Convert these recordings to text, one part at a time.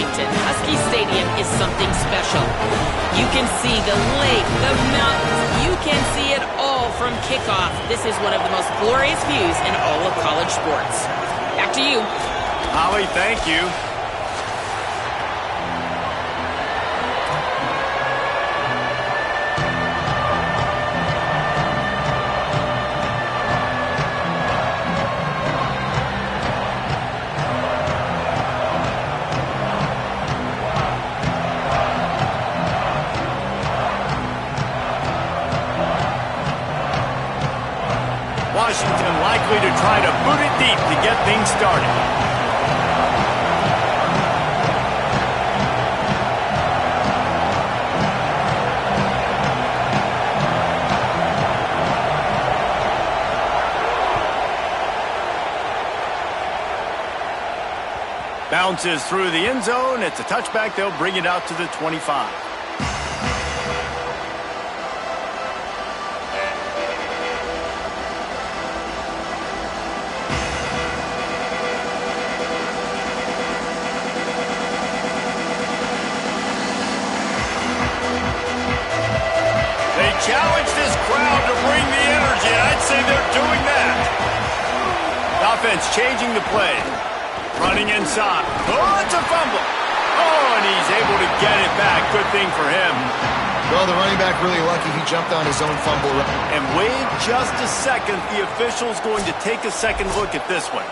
Washington, Husky Stadium is something special. You can see the lake, the mountains, you can see it all from kickoff. This is one of the most glorious views in all of college sports. Back to you. Holly, thank you. Washington likely to try to boot it deep to get things started. Bounces through the end zone. It's a touchback. They'll bring it out to the 25. Challenge this crowd to bring the energy, and I'd say they're doing that. Offense changing the play. Running inside. Oh, it's a fumble. Oh, and he's able to get it back. Good thing for him. Well, the running back really lucky he jumped on his own fumble. And wait just a second. The official's going to take a second look at this one.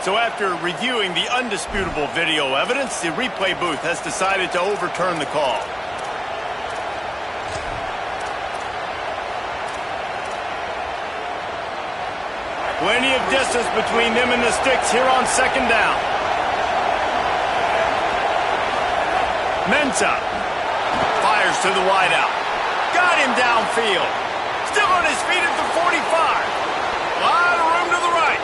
So after reviewing the undisputable video evidence, the replay booth has decided to overturn the call. Plenty of distance between them and the sticks here on second down. Mensah fires to the wideout. Got him downfield. Still on his feet at the 45. A lot of room to the right.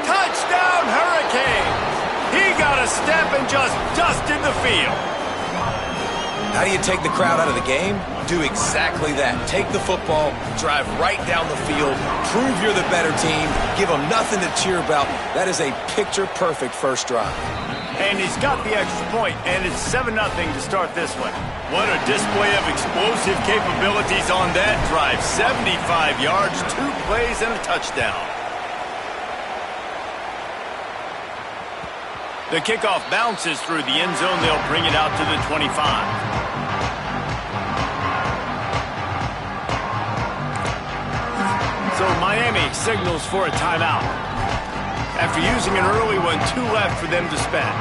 Touchdown, Hurricanes! He got a step and just dusted the field. How do you take the crowd out of the game? Do exactly that. Take the football, drive right down the field, prove you're the better team, give them nothing to cheer about. That is a picture-perfect first drive. And he's got the extra point, and it's 7-0 to start this one. What a display of explosive capabilities on that drive. 75 yards, 2 plays, and a touchdown. The kickoff bounces through the end zone. They'll bring it out to the 25. So Miami signals for a timeout. After using an early one, 2 left for them to spend.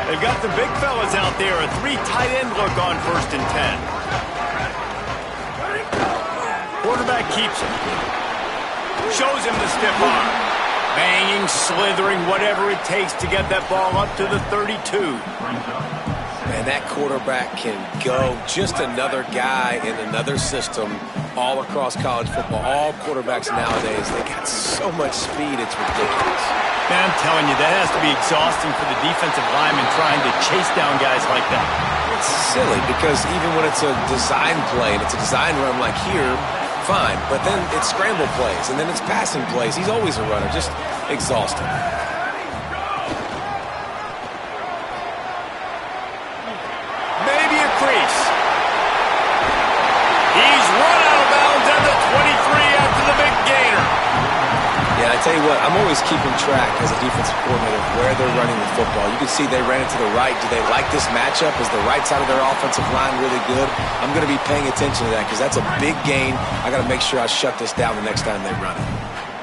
They've got the big fellas out there. A 3 tight end look on 1st and 10. Quarterback keeps it. Shows him the stiff arm. Banging, slithering, whatever it takes to get that ball up to the 32. Man, that quarterback can go. Just another guy in another system all across college football. All quarterbacks nowadays, they got so much speed, it's ridiculous. Man, I'm telling you, that has to be exhausting for the defensive lineman trying to chase down guys like that. It's silly because even when it's a design play and it's a design run like here, fine. But then it's scramble plays and then it's passing plays. He's always a runner. Just exhausting. Maybe a crease. He's run out of bounds at the 23 after the big gainer. Yeah, I tell you what, I'm always keeping track as a defensive coordinator of where they're running the football. You can see they ran it to the right. Do they like this matchup? Is the right side of their offensive line really good? I'm going to be paying attention to that because that's a big gain. I got to make sure I shut this down the next time they run it.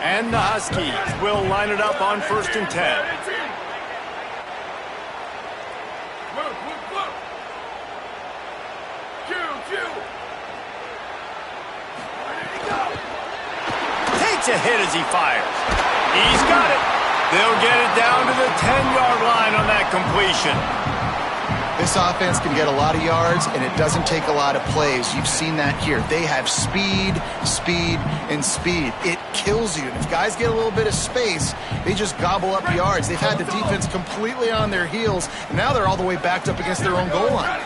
And the Huskies will line it up on 1st and 10. Takes a hit as he fires. He's got it. They'll get it down to the 10-yard line on that completion. This offense can get a lot of yards, and it doesn't take a lot of plays. You've seen that here. They have speed, speed, and speed. It kills you. And if guys get a little bit of space, they just gobble up yards. They've had the defense completely on their heels, and now they're all the way backed up against their own goal line.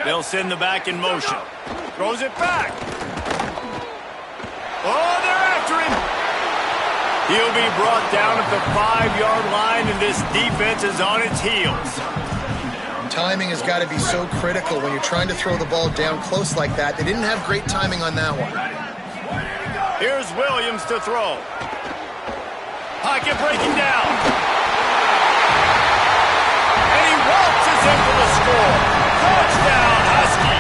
They'll send the back in motion. Throws it back. Oh, they're after him. He'll be brought down at the 5-yard line, and this defense is on its heels. Timing has got to be so critical when you're trying to throw the ball down close like that. They didn't have great timing on that one. Here's Williams to throw. Pocket breaking down. And he waltzes in for the score. Touchdown, Husky.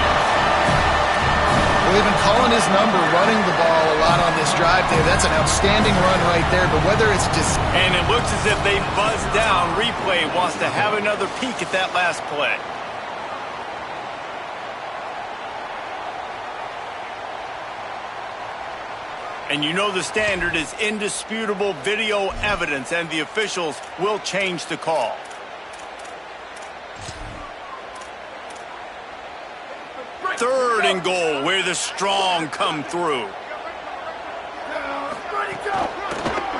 Well, they've been calling his number, running the ball a lot on this drive, Dave. That's an outstanding run right there, but whether it's just... And it looks as if they buzzed down. Replay wants to have another peek at that last play. And you know the standard is indisputable video evidence, and the officials will change the call. Third and goal, where the strong come through.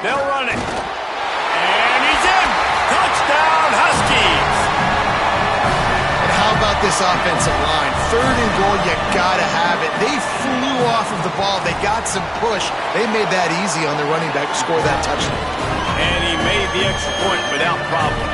They'll run it. And he's in. Touchdown, Huskies. And how about this offensive line? Third and goal, you gotta have it. They flew off of the ball. They got some push. They made that easy on the running back to score that touchdown. And he made the extra point without problem.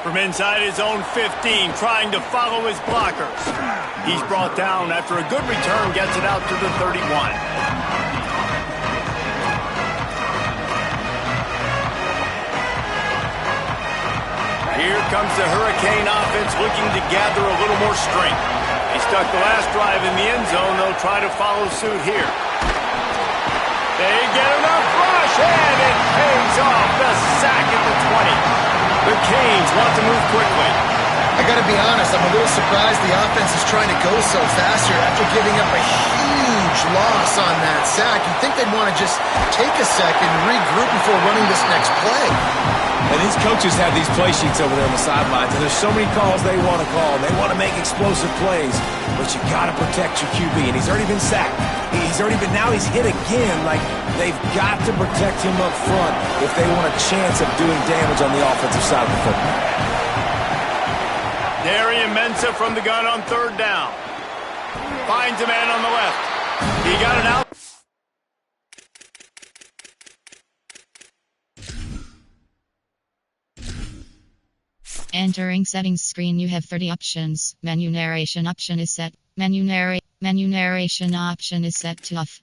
From inside his own 15, trying to follow his blockers. He's brought down after a good return, gets it out to the 31. Here comes the Hurricane offense looking to gather a little more strength. They stuck the last drive in the end zone. They'll try to follow suit here. They get enough rush, and it pays off. The sack at the 20. The Canes want to move quickly. I got to be honest, I'm a little surprised the offense is trying to go so fast here after giving up a huge loss on that sack. You'd think they'd want to just take a second and regroup before running this next play. And these coaches have these play sheets over there on the sidelines, and there's so many calls they want to call. They want to make explosive plays, but you got to protect your QB, and he's already been sacked. Now he's hit again. Like, they've got to protect him up front if they want a chance of doing damage on the offensive side of the football. Darian Mensah from the gun on third down. Finds a man on the left. He got it out. Entering settings screen, you have 30 options. Menu narration option is set. Menu narration option is set to off.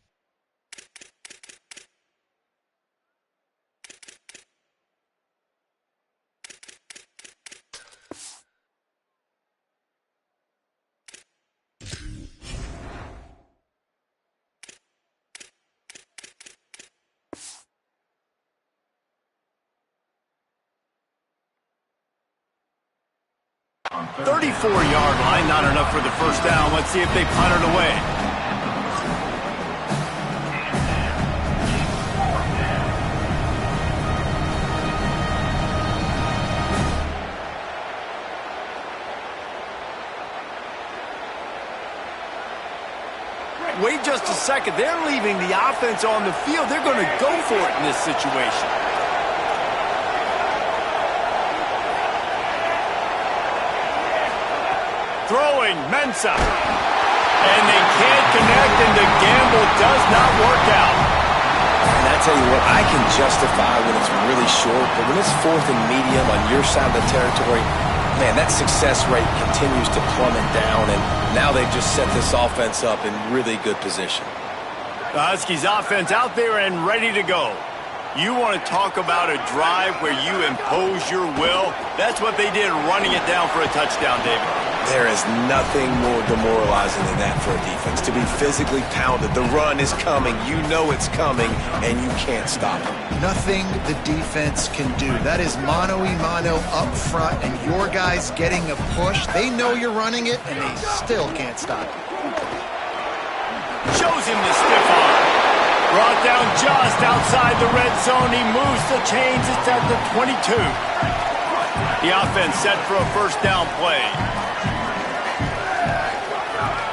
On 34-yard line, not enough for the first down. Let's see if they punt it away. Wait just a second. They're leaving the offense on the field. They're going to go for it in this situation. Throwing, Mensah. And they can't connect, and the gamble does not work out. And I tell you what, I can justify when it's really short, but when it's fourth and medium on your side of the territory, man, that success rate continues to plummet down, and now they've just set this offense up in really good position. The Huskies offense out there and ready to go. You want to talk about a drive where you impose your will? That's what they did, running it down for a touchdown, David. There is nothing more demoralizing than that for a defense. To be physically pounded. The run is coming. You know it's coming, and you can't stop it. Nothing the defense can do. That is mano-a-mano up front, and your guys getting a push. They know you're running it, and they still can't stop it. Shows him the stiff arm. Brought down just outside the red zone. He moves the chains. It's at the 22. The offense set for a first down play.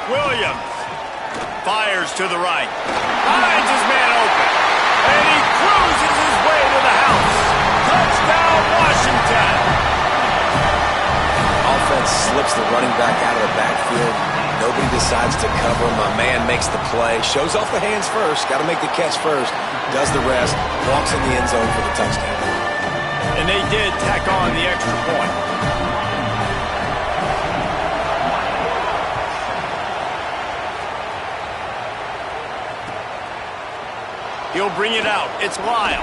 Williams fires to the right. Finds his man open. And he cruises his way to the house. Touchdown, Washington. Offense slips the running back out of the backfield. Nobody decides to cover him. My man makes the play. Shows off the hands first. Got to make the catch first. Does the rest. Walks in the end zone for the touchdown. And they did tack on the extra point. He'll bring it out. It's Lyle.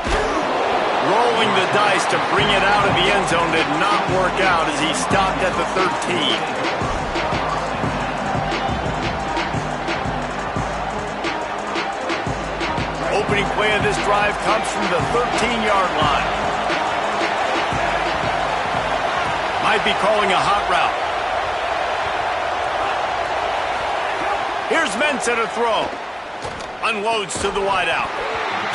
Rolling the dice to bring it out of the end zone did not work out as he stopped at the 13. Opening play of this drive comes from the 13-yard line. Might be calling a hot route. Here's Mensah to throw. Unloads to the wideout.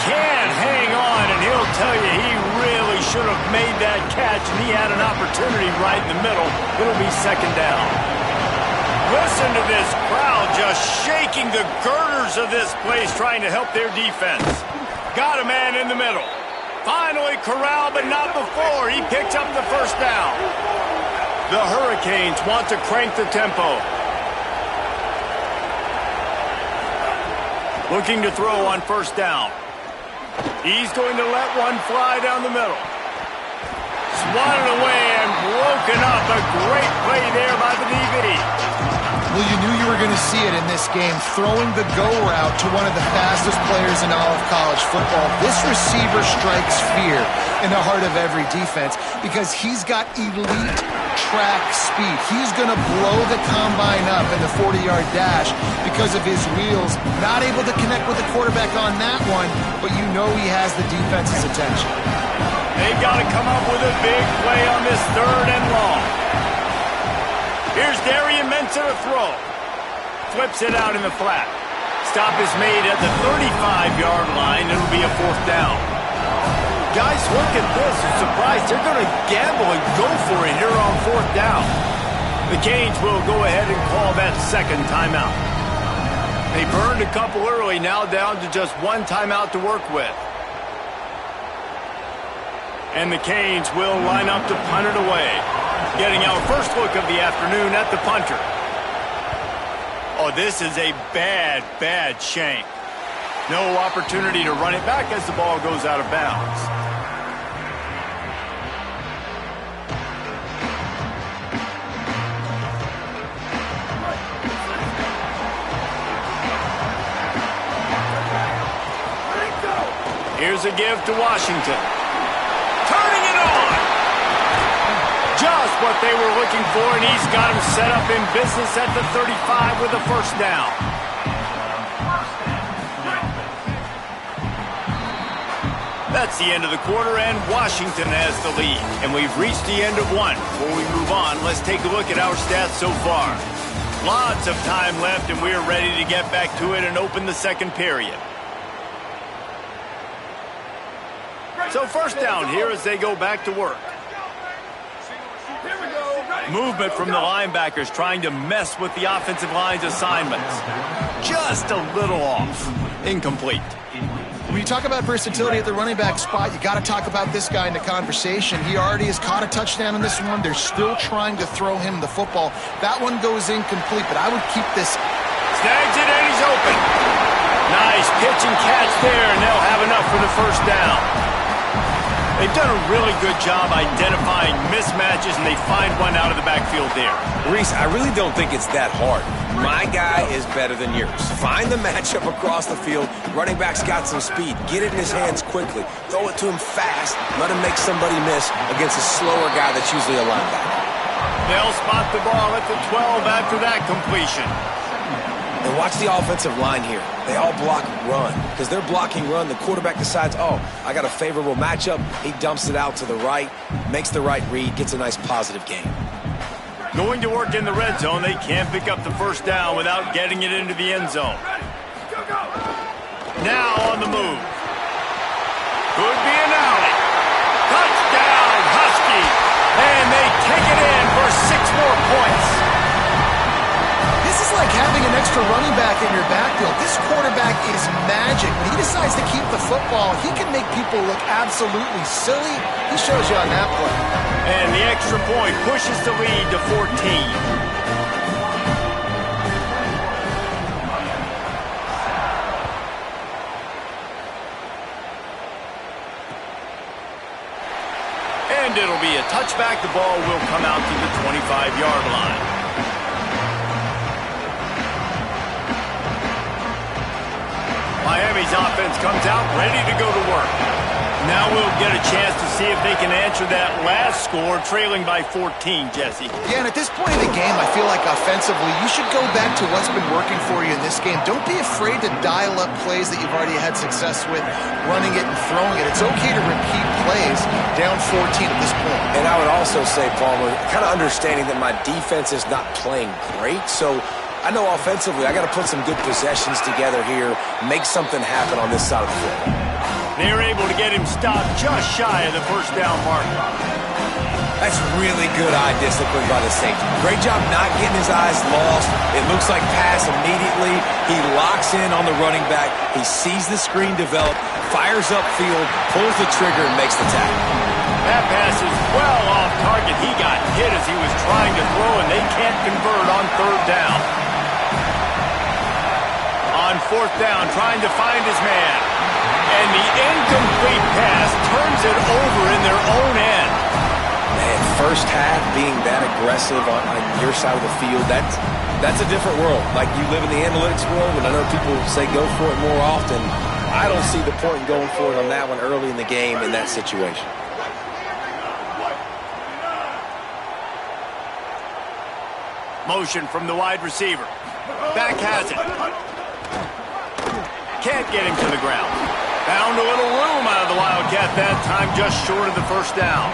Can't hang on, and he'll tell you he really should have made that catch, and he had an opportunity right in the middle. It'll be second down. Listen to this crowd just shaking the girders of this place trying to help their defense. Got a man in the middle. Finally corralled, but not before. He picks up the first down. The Hurricanes want to crank the tempo. Looking to throw on first down. He's going to let one fly down the middle. Swatted away and broken up. A great play there by the DB. Well, you knew you were going to see it in this game, throwing the go route to one of the fastest players in all of college football. This receiver strikes fear in the heart of every defense because he's got elite track speed. He's going to blow the combine up in the 40-yard dash because of his wheels. Not able to connect with the quarterback on that one, but you know he has the defense's attention. They got to come up with a big play on this third and long. Here's Darian Mensah to throw. Flips it out in the flat. Stop is made at the 35-yard line. It'll be a fourth down. Guys, look at this. I'm surprised they're going to gamble and go for it here on fourth down. The Canes will go ahead and call that second timeout. They burned a couple early, now down to just one timeout to work with. And the Canes will line up to punt it away. Getting our first look of the afternoon at the punter. Oh, this is a bad, bad shank. No opportunity to run it back as the ball goes out of bounds. Here's a give to Washington. Turning it on! Just what they were looking for, and he's got him set up in business at the 35 with a first down. That's the end of the quarter, and Washington has the lead. And we've reached the end of one. Before we move on, let's take a look at our stats so far. Lots of time left, and we're ready to get back to it and open the second period. So first down here as they go back to work. Movement from the linebackers trying to mess with the offensive line's assignments. Just a little off. Incomplete. When you talk about versatility at the running back spot, you got to talk about this guy in the conversation. He already has caught a touchdown in this one. They're still trying to throw him the football. That one goes incomplete, but I would keep this. Snags it and he's open. Nice pitch and catch there, and they'll have enough for the first down. They've done a really good job identifying mismatches, and they find one out of the backfield there. Reese, I really don't think it's that hard. My guy is better than yours. Find the matchup across the field. Running back's got some speed. Get it in his hands quickly. Throw it to him fast. Let him make somebody miss against a slower guy that's usually a linebacker. They'll spot the ball at the 12 after that completion. And watch the offensive line here. They all block run. Because they're blocking run, the quarterback decides, oh, I got a favorable matchup. He dumps it out to the right, makes the right read, gets a nice positive gain. Going to work in the red zone, they can't pick up the first down without getting it into the end zone. Now on the move. Could be an alley. Touchdown, Huskies. And they take it in for 6 more points. This is like having an extra running back in your backfield. This quarterback is magic. When he decides to keep the football, he can make people look absolutely silly. He shows you on that play. And the extra point pushes the lead to 14. And it'll be a touchback. The ball will come out to the 25-yard line. Miami's offense comes out ready to go to work. Now we'll get a chance to see if they can answer that last score, trailing by 14, Jesse. Yeah, and at this point in the game, I feel like offensively, you should go back to what's been working for you in this game. Don't be afraid to dial up plays that you've already had success with, running it and throwing it. It's okay to repeat plays down 14 at this point. And I would also say, Palmer, kind of understanding that my defense is not playing great, so I know offensively I got to put some good possessions together here, make something happen on this side of the football. They're able to get him stopped just shy of the first down mark. That's really good eye discipline by the safety. Great job not getting his eyes lost. It looks like pass immediately. He locks in on the running back. He sees the screen develop, fires upfield, pulls the trigger, and makes the tackle. That pass is well off target. He got hit as he was trying to throw, and they can't convert on 3rd down. On 4th down, trying to find his man. And the incomplete pass turns it over in their own end. Man, first half being that aggressive on your side of the field, that's a different world. Like, you live in the analytics world, and I know people say go for it more often. I don't see the point in going for it on that one early in the game in that situation. Motion from the wide receiver. Back has it. Can't get him to the ground. Found a little room out of the Wildcat that time, just short of the first down.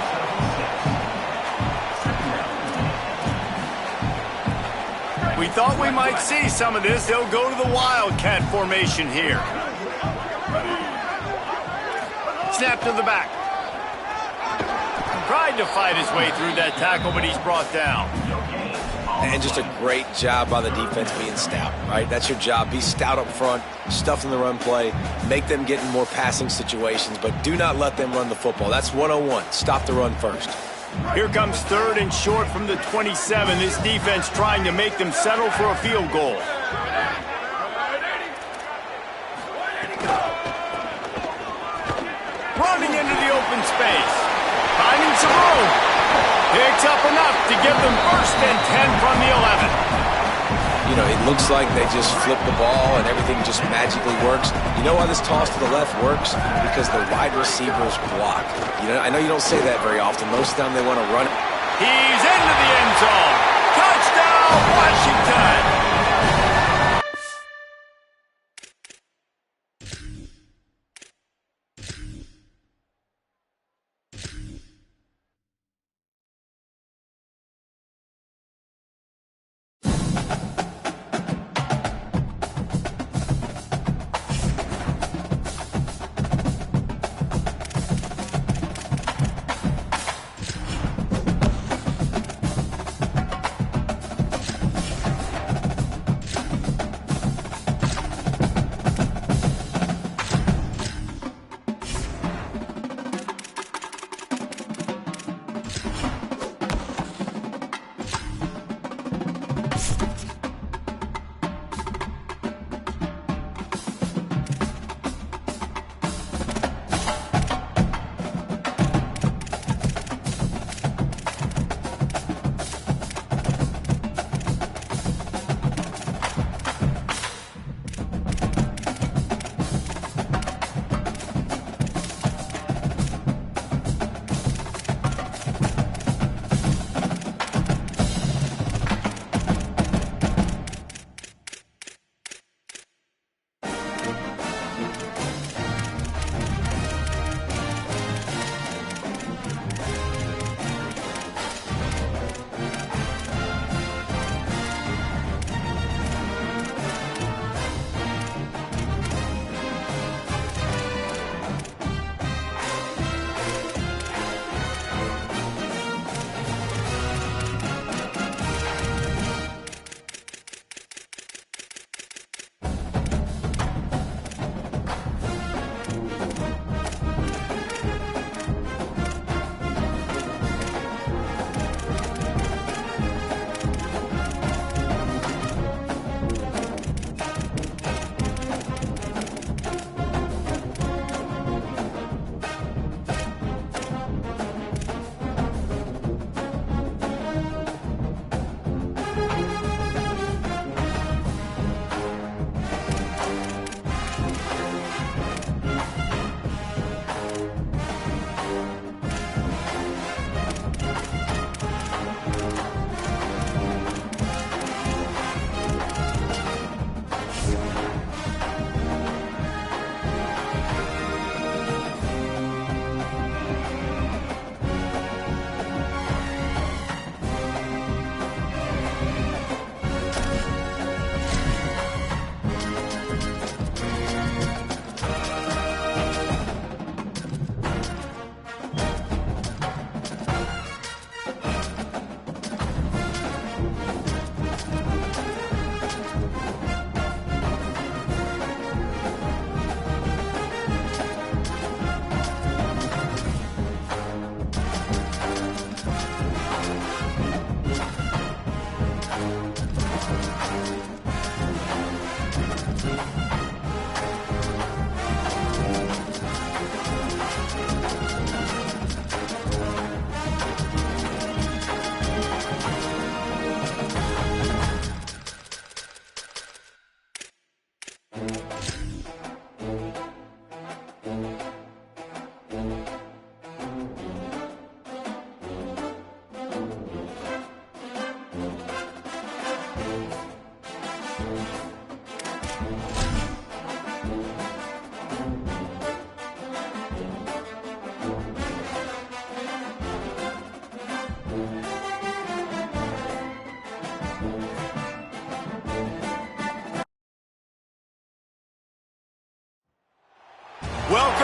We thought we might see some of this. They'll go to the Wildcat formation here. Snap to the back. Tried to fight his way through that tackle, but he's brought down. And just a great job by the defense being stout, right? That's your job. Be stout up front, stuff in the run play, make them get in more passing situations, but do not let them run the football. That's 101. Stop the run first. Here comes 3rd and short from the 27. This defense trying to make them settle for a field goal. Running into the open space. Finding some room. Picks up enough to give them 1st and 10 from the 11. You know, it looks like they just flip the ball and everything just magically works. You know why this toss to the left works? Because the wide receivers block. You know, I know you don't say that very often. Most of the time they want to run it. He's into the end zone. Touchdown, Washington! Welcome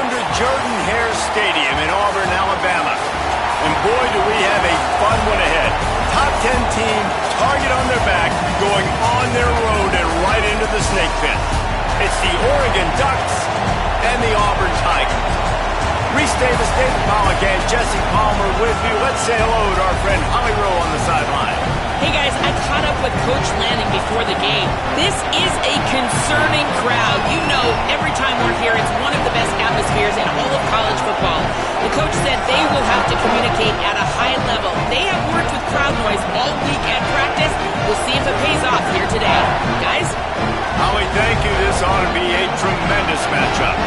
to Jordan-Hare Stadium in Auburn, Alabama. And boy, do we have a fun one ahead. Top 10 team, target on their back, going on their road and right into the snake pit. It's the Oregon Ducks and the Auburn Tigers. Reese Davis, David Pollack, and Jesse Palmer with you. Let's say hello to our friend Holly Rowe on the sideline. Hey guys, I caught up with Coach Lanning before the game. This is a concerning crowd. You know, every time we're here, it's one of the best atmospheres in all of college football. The coach said they will have to communicate at a high level. They have worked with crowd noise all week at practice. We'll see if it pays off here today. Guys? Holly, thank you. This ought to be a tremendous matchup.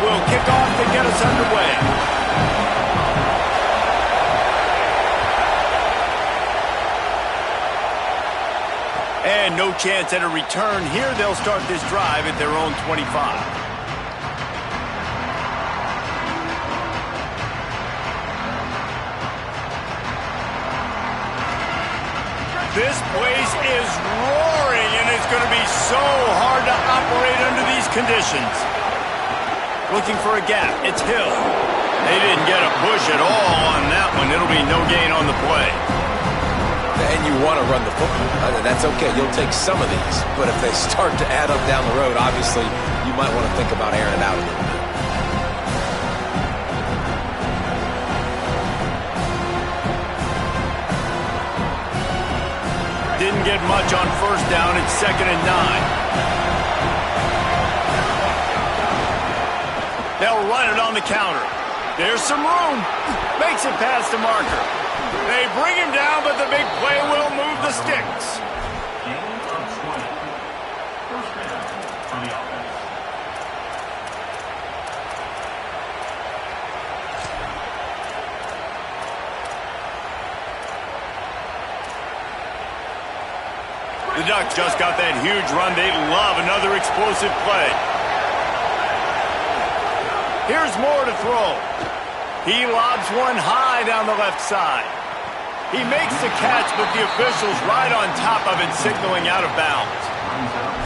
Will kick off to get us underway. And no chance at a return here. They'll start this drive at their own 25. This place is roaring, and it's going to be so hard to operate under these conditions. Looking for a gap. It's Hill. They didn't get a push at all on that one. It'll be no gain on the play. And you want to run the football. That's okay. You'll take some of these. But if they start to add up down the road, obviously, you might want to think about airing it out a little bit. Didn't get much on first down. It's 2nd and 9. They'll run it on the counter. There's some room. Makes it past the marker. They bring him down, but the big play will move the sticks. The Ducks just got that huge run. They love another explosive play. Here's Moore to throw. He lobs one high down the left side. He makes the catch, but the official's right on top of it, signaling out of bounds.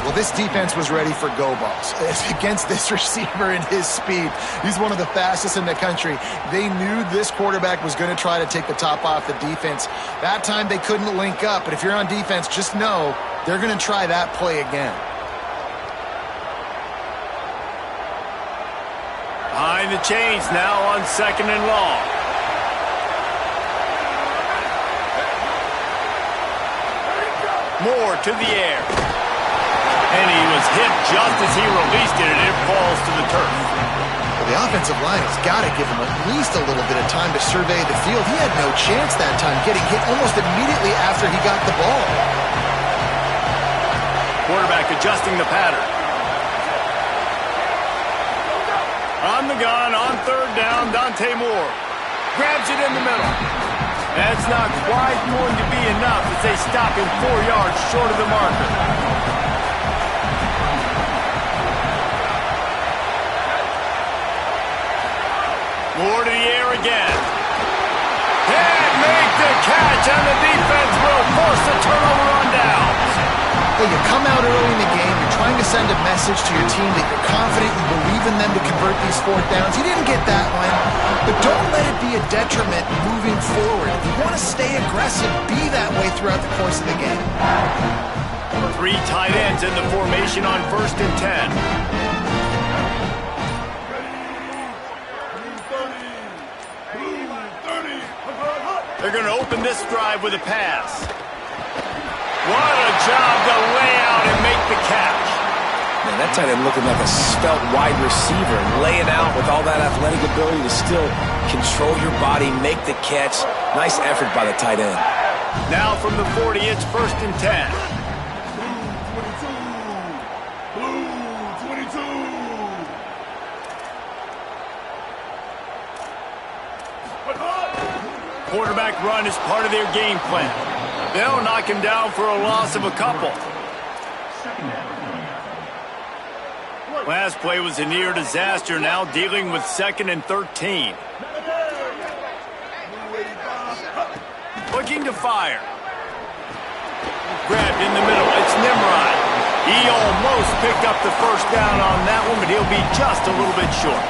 Well, this defense was ready for go balls. Against this receiver and his speed, he's one of the fastest in the country. They knew this quarterback was going to try to take the top off the defense. That time they couldn't link up, but if you're on defense, just know they're going to try that play again. Behind the chains now on 2nd and long. Moore to the air. And he was hit just as he released it, and it falls to the turf. Well, the offensive line has got to give him at least a little bit of time to survey the field. He had no chance that time, getting hit almost immediately after he got the ball. Quarterback adjusting the pattern. On the gun, on 3rd down, Dante Moore grabs it in the middle. That's not quite going to be enough as they stop him 4 yards short of the marker. Moore to the air again. Can't make the catch, and the defense will force the turnover on downs. Hey, you come out early in the game, you're trying to send a message to your team that you're confident, you believe in them to convert these 4th downs. You didn't get that one, but don't let it be a detriment moving forward. If you want to stay aggressive, be that way throughout the course of the game. 3 tight ends in the formation on 1st and 10. They're going to open this drive with a pass. What a job to lay out and make the catch. Man, that tight end looking like a svelte wide receiver, laying out with all that athletic ability to still control your body, make the catch. Nice effort by the tight end. Now from the 40, it's 1st and 10. Blue 22. Quarterback run is part of their game plan. They'll knock him down for a loss of a couple. Last play was a near disaster, now dealing with 2nd and 13. Looking to fire. Grabbed in the middle. It's Nimrod. He almost picked up the first down on that one, but he'll be just a little bit short.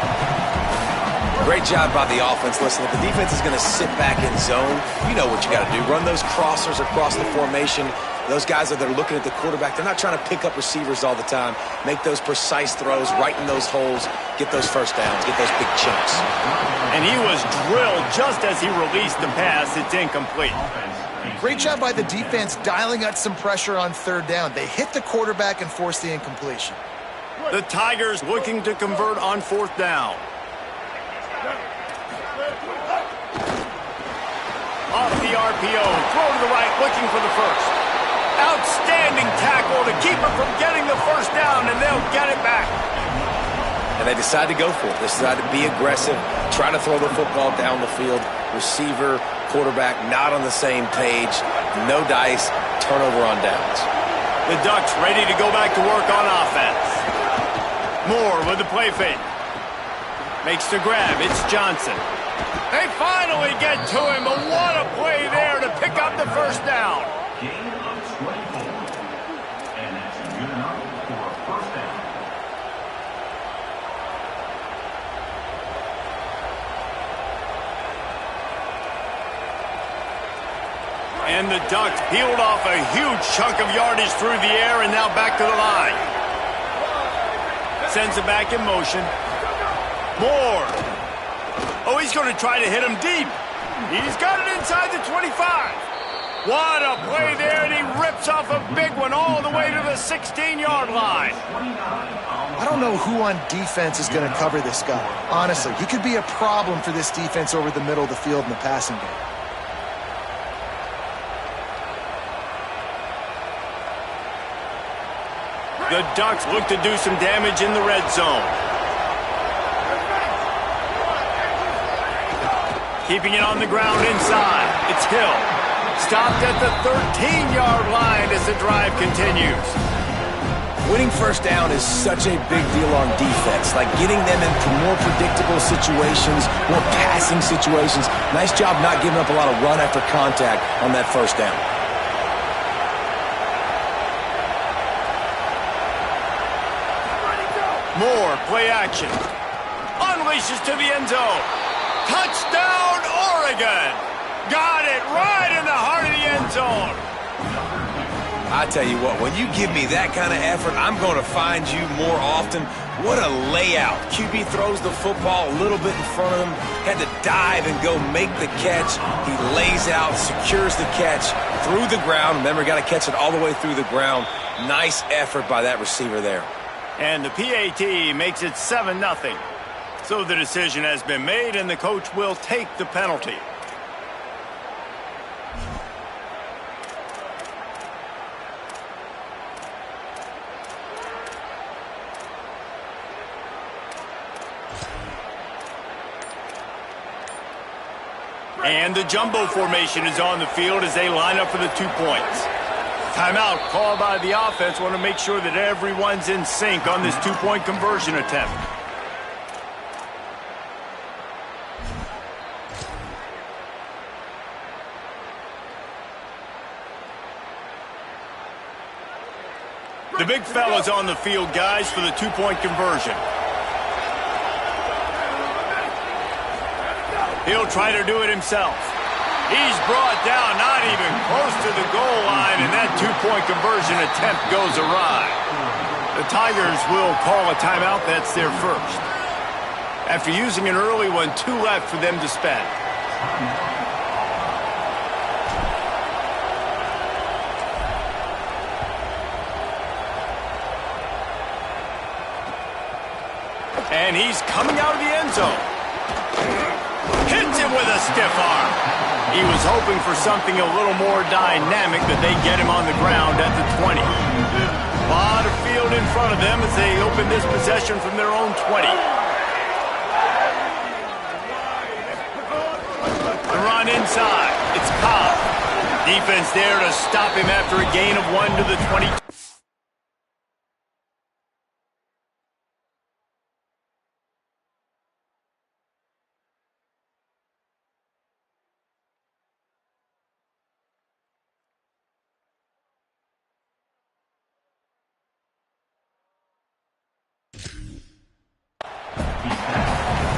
Great job by the offense. Listen, if the defense is going to sit back in zone, you know what you got to do. Run those crossers across the formation. Those guys that are looking at the quarterback, they're not trying to pick up receivers all the time. Make those precise throws, right in those holes, get those first downs, get those big chunks. And he was drilled just as he released the pass. It's incomplete. Great job by the defense dialing out some pressure on 3rd down. They hit the quarterback and forced the incompletion. The Tigers looking to convert on 4th down. Off the RPO, throw to the right, looking for the first. Outstanding tackle to keep him from getting the first down, and they'll get it back. And they decide to go for it. They decide to be aggressive, try to throw the football down the field. Receiver, quarterback, not on the same page. No dice, turnover on downs. The Ducks ready to go back to work on offense. Moore with the play fake. Makes the grab, it's Johnson. They finally get to him, but what a play there to pick up the first down. Gain of 24. And that's good enough for a first down. And the Ducks peeled off a huge chunk of yardage through the air and now back to the line. Sends it back in motion. Moore. Oh, he's going to try to hit him deep. He's got it inside the 25. What a play there, and he rips off a big one all the way to the 16-yard line. I don't know who on defense is going to cover this guy. Honestly, he could be a problem for this defense over the middle of the field in the passing game. The Ducks look to do some damage in the red zone. Keeping it on the ground inside. It's Hill. Stopped at the 13-yard line as the drive continues. Winning first down is such a big deal on defense, like getting them into more predictable situations, more passing situations. Nice job not giving up a lot of run after contact on that first down. Moore, play action. Unleashes to the end zone. Touchdown, Oregon! Got it right in the heart of the end zone. I tell you what, when you give me that kind of effort, I'm going to find you more often. What a layout. QB throws the football a little bit in front of him, had to dive and go make the catch. He lays out, secures the catch through the ground. Remember, got to catch it all the way through the ground. Nice effort by that receiver there. And the PAT makes it 7-0. So the decision has been made, and the coach will take the penalty. And the jumbo formation is on the field as they line up for the 2 points. Timeout called by the offense. Want to make sure that everyone's in sync on this 2-point conversion attempt. The big fella's on the field, guys, for the 2-point conversion. He'll try to do it himself. He's brought down, not even close to the goal line, and that 2-point conversion attempt goes awry. The Tigers will call a timeout. That's their first. After using an early one, 2 left for them to spend. And he's coming out of the end zone. Hits him with a stiff arm. He was hoping for something a little more dynamic, that they get him on the ground at the 20. A lot of field in front of them as they open this possession from their own 20. The run inside. It's Cobb. Defense there to stop him after a gain of 1 to the 20.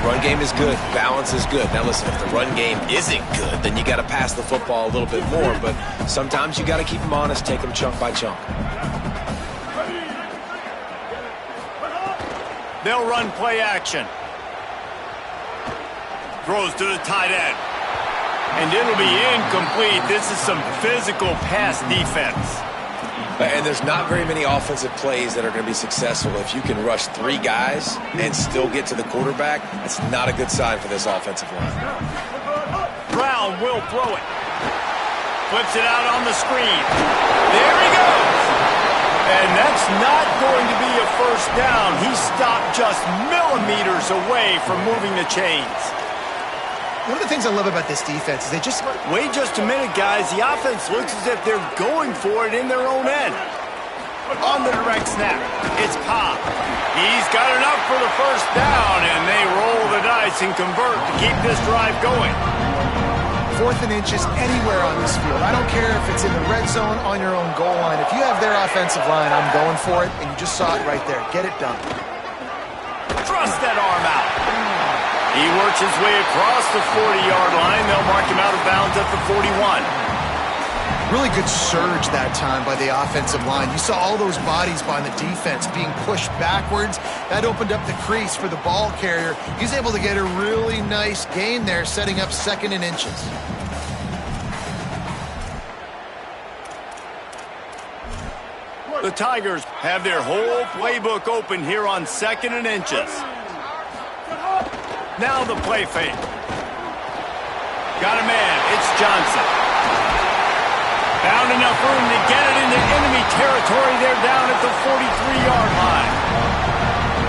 Run game is good. Balance is good. Now listen, if the run game isn't good, then you got to pass the football a little bit more. But sometimes you got to keep them honest, take them chunk by chunk. They'll run play action. Throws to the tight end. And it'll be incomplete. This is some physical pass defense. And there's not very many offensive plays that are going to be successful if you can rush 3 guys and still get to the quarterback. That's not a good sign for this offensive line. Brown will throw it. Flips it out on the screen. There he goes. And that's not going to be a first down. He stopped just millimeters away from moving the chains. One of the things I love about this defense is they just... Wait just a minute, guys. The offense looks as if they're going for it in their own end. On the direct snap, it's Cobb. He's got enough for the first down, and they roll the dice and convert to keep this drive going. 4th and inches anywhere on this field. I don't care if it's in the red zone, on your own goal line. If you have their offensive line, I'm going for it, and you just saw it right there. Get it done. Thrust that arm out. He works his way across the 40-yard line. They'll mark him out of bounds at the 41. Really good surge that time by the offensive line. You saw all those bodies by the defense being pushed backwards. That opened up the crease for the ball carrier. He's able to get a really nice gain there, setting up 2nd and inches. The Tigers have their whole playbook open here on 2nd and inches. Now the play fake. Got a man. It's Johnson. Found enough room to get it into enemy territory. They're down at the 43-yard line.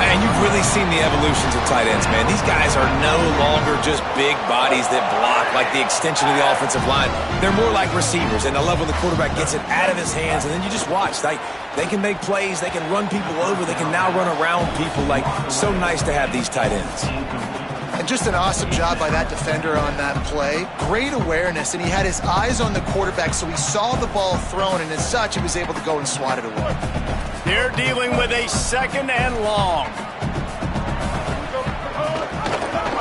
And you've really seen the evolutions of tight ends, man. These guys are no longer just big bodies that block like the extension of the offensive line. They're more like receivers, and I love when the quarterback gets it out of his hands, and then you just watch. They can make plays. They can run people over. They can now run around people. So nice to have these tight ends. And just an awesome job by that defender on that play. Great awareness, and he had his eyes on the quarterback, so he saw the ball thrown, and as such, he was able to go and swat it away. They're dealing with a 2nd and long.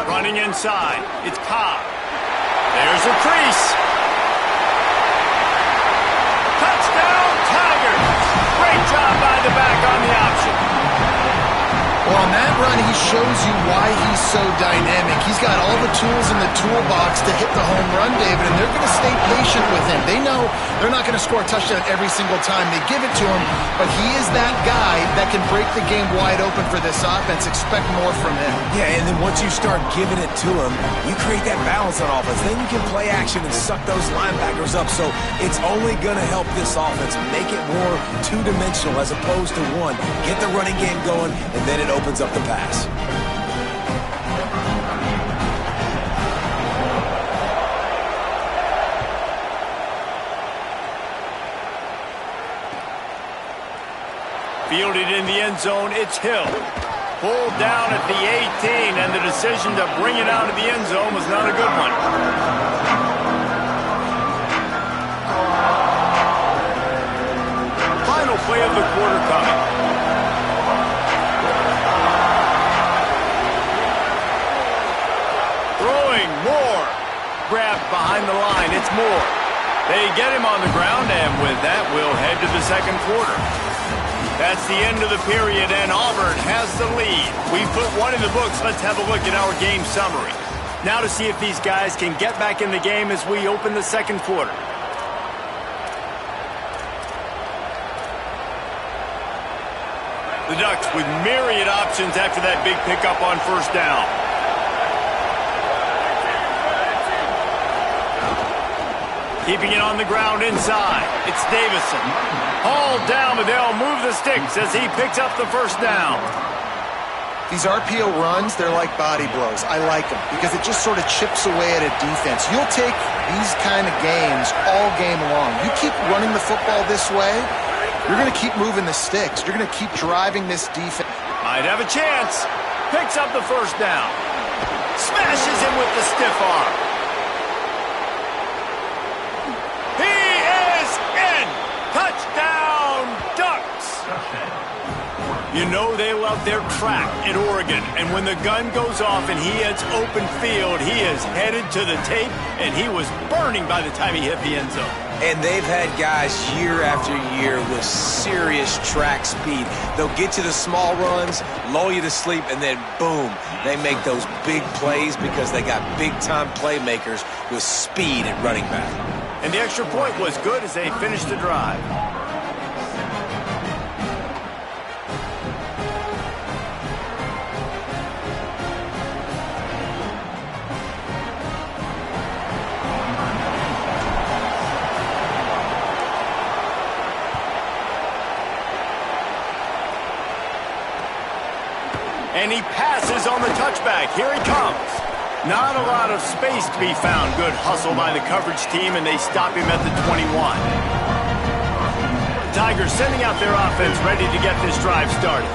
Running inside. It's Cobb. There's a crease. Touchdown, Tigers! Great job by the back on the option. Well, on that run, he shows you why he's so dynamic. He's got all the tools in the toolbox to hit the home run, David, and they're going to stay patient with him. They know they're not going to score a touchdown every single time they give it to him, but he is that guy that can break the game wide open for this offense. Expect more from him. Yeah, and then once you start giving it to him, you create that balance on offense. Then you can play action and suck those linebackers up, so it's only going to help this offense make it more two-dimensional as opposed to one. Get the running game going, and then it opens up the pass. Fielded in the end zone, it's Hill. Pulled down at the 18, and the decision to bring it out of the end zone was not a good one. Final play of the quarter coming. Throwing Moore. Grabbed behind the line, it's Moore. They get him on the ground, and with that, we'll head to the 2nd quarter. That's the end of the period, and Auburn has the lead. We put one in the books. Let's have a look at our game summary. Now to see if these guys can get back in the game as we open the 2nd quarter. The Ducks with myriad options after that big pickup on first down. Keeping it on the ground inside. It's Davison. Hauled down, but they'll move the sticks as he picks up the first down. These RPO runs, they're like body blows. I like them because it just sort of chips away at a defense. You'll take these kind of games all game long. You keep running the football this way, you're going to keep moving the sticks. You're going to keep driving this defense. Might have a chance. Picks up the first down. Smashes him with the stiff arm. He is in. Touchdown, Ducks. You know they love their track at Oregon, and when the gun goes off and he hits open field, he is headed to the tape, and he was burning by the time he hit the end zone. And they've had guys year after year with serious track speed. They'll get to the small runs, lull you to sleep, and then boom, they make those big plays because they got big-time playmakers with speed at running back. And the extra point was good as they finished the drive. And he passes on the touchback. Here he comes. Not a lot of space to be found. Good hustle by the coverage team, and they stop him at the 21. Tigers sending out their offense, ready to get this drive started.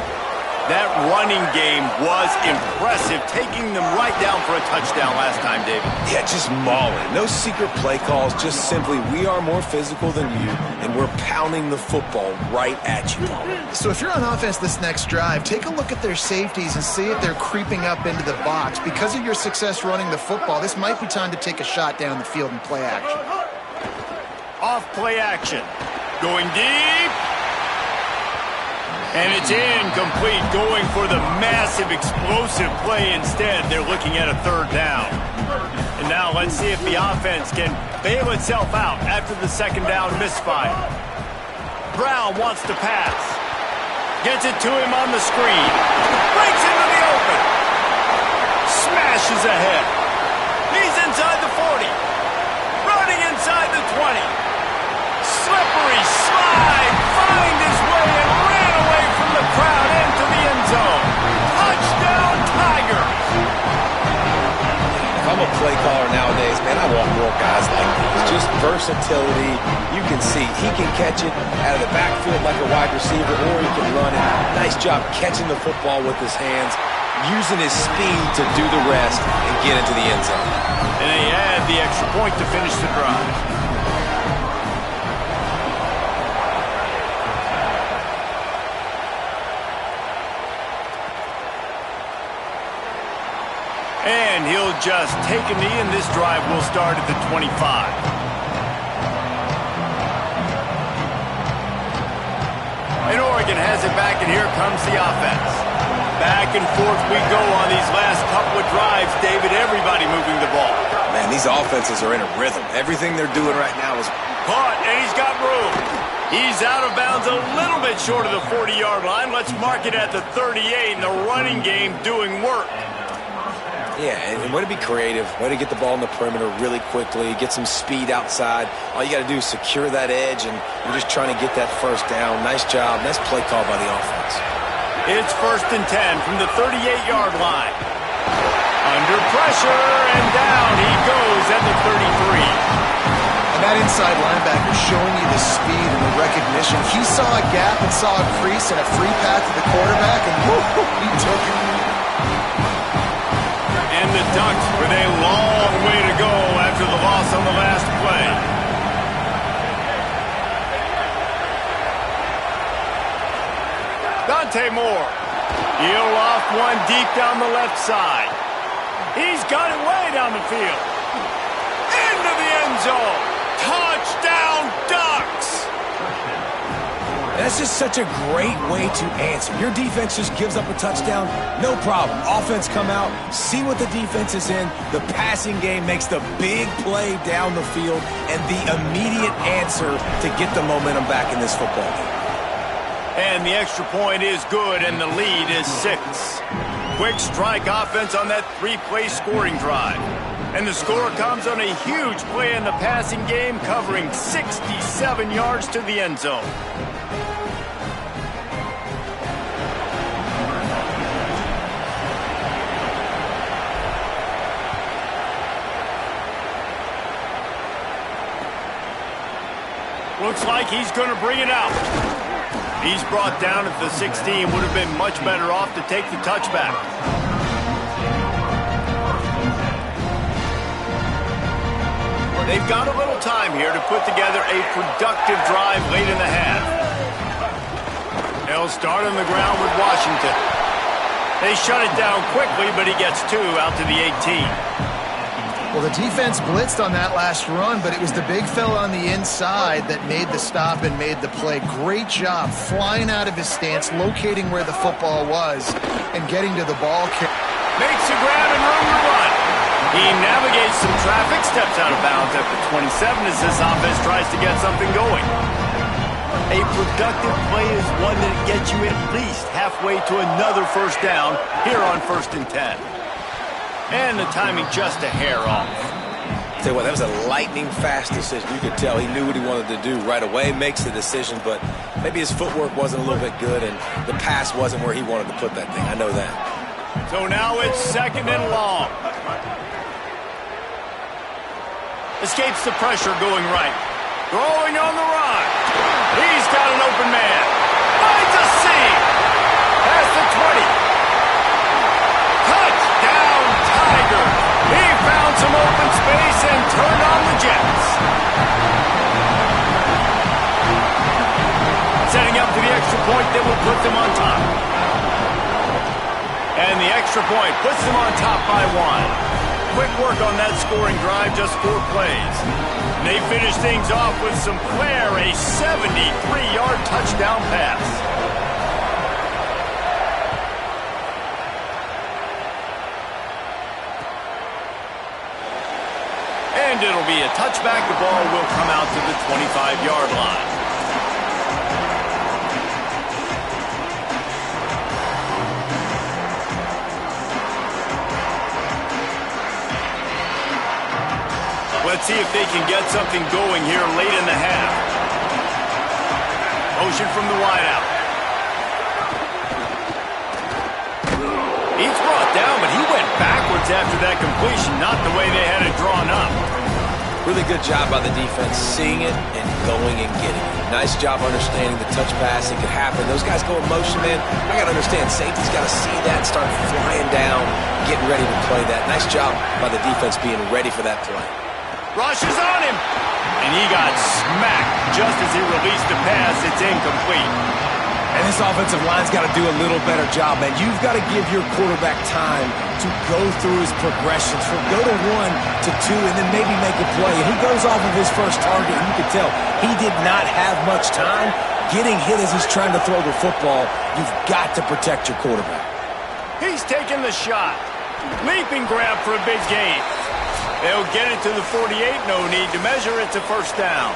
That running game was impressive, taking them right down for a touchdown last time, David. Yeah, just mauling. No secret play calls, just simply we are more physical than you, and we're pounding the football right at you. So if you're on offense this next drive, take a look at their safeties and see if they're creeping up into the box. Because of your success running the football, this might be time to take a shot down the field and play action. Off play action. Going deep. And it's incomplete, going for the massive, explosive play instead. They're looking at a third down. And now let's see if the offense can bail itself out after the second down misfire. Brown wants to pass. Gets it to him on the screen. Breaks into the open. Smashes ahead. He's inside the 40. Running inside the 20. Slippery slide. Find his way and ran away from the crowd into the end zone. Touchdown, Tigers. If I'm a play caller nowadays, man, I want more guys like this. Just versatility. You can see he can catch it out of the backfield like a wide receiver, or he can run it. Nice job catching the football with his hands, using his speed to do the rest and get into the end zone. And they add the extra point to finish the drive. And he'll just take a knee, and this drive will start at the 25. And Oregon has it back, and here comes the offense. Back and forth we go on these last couple of drives, David. Everybody moving the ball. Man, these offenses are in a rhythm. Everything they're doing right now is caught, and he's got room. He's out of bounds a little bit short of the 40-yard line. Let's mark it at the 38, and the running game doing work. Yeah, and way to be creative, way to get the ball in the perimeter really quickly, get some speed outside. All you got to do is secure that edge, and you're just trying to get that first down. Nice job. Nice play call by the offense. It's 1st and 10 from the 38-yard line. Under pressure, and down he goes at the 33. And that inside linebacker showing you the speed and the recognition. He saw a gap and saw a crease and a free path to the quarterback, and whoo, he took it. And the Ducks with a long way to go after the loss on the last play. Dante Moore. He'll off one deep down the left side. He's got it way down the field. Into the end zone. Touchdown, Ducks! That's just such a great way to answer. Your defense just gives up a touchdown, no problem. Offense come out, see what the defense is in. The passing game makes the big play down the field and the immediate answer to get the momentum back in this football game. And the extra point is good, and the lead is 6. Quick strike offense on that 3-play scoring drive. And the score comes on a huge play in the passing game, covering 67 yards to the end zone. Looks like he's going to bring it out. He's brought down at the 16. Would have been much better off to take the touchback. They've got a little time here to put together a productive drive late in the half. They'll start on the ground with Washington. They shut it down quickly, but he gets 2 out to the 18. Well, the defense blitzed on that last run, but it was the big fella on the inside that made the stop and made the play. Great job flying out of his stance, locating where the football was, and getting to the ball. Makes a grab and room to run. He navigates some traffic, steps out of bounds at the 27 as this offense tries to get something going. A productive play is one that gets you at least halfway to another first down here on 1st and 10. And the timing just a hair off. Tell you what, that was a lightning-fast decision. You could tell he knew what he wanted to do right away, makes the decision, but maybe his footwork wasn't a little bit good, and the pass wasn't where he wanted to put that thing. I know that. So now it's 2nd and long. Escapes the pressure going right. Throwing on the run. He's got an open man. Finds a seam. Past the 20. Touchdown, Tiger. He found some open space and turned on the Jets. Setting up for the extra point that will put them on top. And the extra point puts them on top by 1. Quick work on that scoring drive, just 4 plays. And they finish things off with some flair, a 73-yard touchdown pass. And it'll be a touchback. The ball will come out to the 25-yard line. Let's see if they can get something going here late in the half. Motion from the wideout. He's brought down, but he went backwards after that completion, not the way they had it drawn up. Really good job by the defense, seeing it and going and getting it. Nice job understanding the touch pass. It could happen. Those guys go in motion, man. I got to understand, safety's got to see that, start flying down, getting ready to play that. Nice job by the defense being ready for that play. Rushes on him, and he got smacked just as he released the pass. It's incomplete. And this offensive line's got to do a little better job, man. You've got to give your quarterback time to go through his progressions, from go to 1 to 2, and then maybe make a play. And he goes off of his first target, and you can tell he did not have much time. Getting hit as he's trying to throw the football, you've got to protect your quarterback. He's taking the shot. Leaping grab for a big gain. They'll get it to the 48, no need to measure. It's a first down.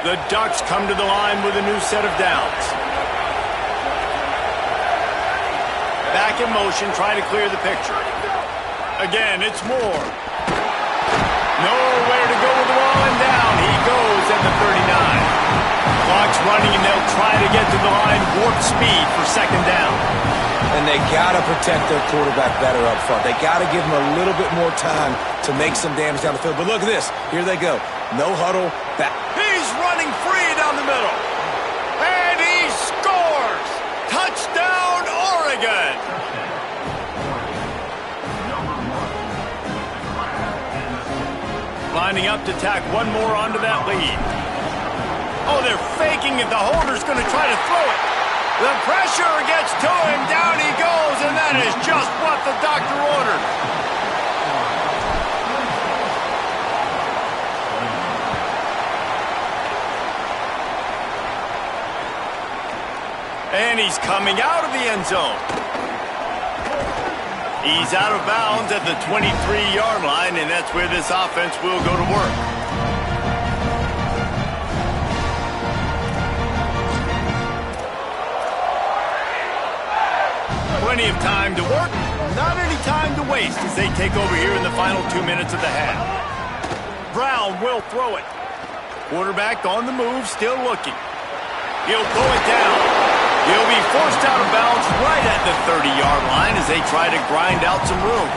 The Ducks come to the line with a new set of downs. Back in motion, trying to clear the picture. Again, it's Moore. Nowhere to go with the ball, and down he goes at the 39. Clock's running, and they'll try to get to the line, warp speed for second down. And they got to protect their quarterback better up front. They got to give him a little bit more time to make some damage down the field. But look at this. Here they go. No huddle. Back. He's running free down the middle. And he scores! Touchdown, Oregon! Lining up to tack one more onto that lead. Oh, they're faking it. The holder's going to try to throw it. The pressure gets to him. Down he goes, and that is just what the doctor ordered. And he's coming out of the end zone. He's out of bounds at the 23-yard line, and that's where this offense will go to work. Plenty of time to work, not any time to waste as they take over here in the final 2 minutes of the half. Brown will throw it. Quarterback on the move, still looking. He'll pull it down. He'll be forced out of bounds right at the 30-yard line as they try to grind out some room.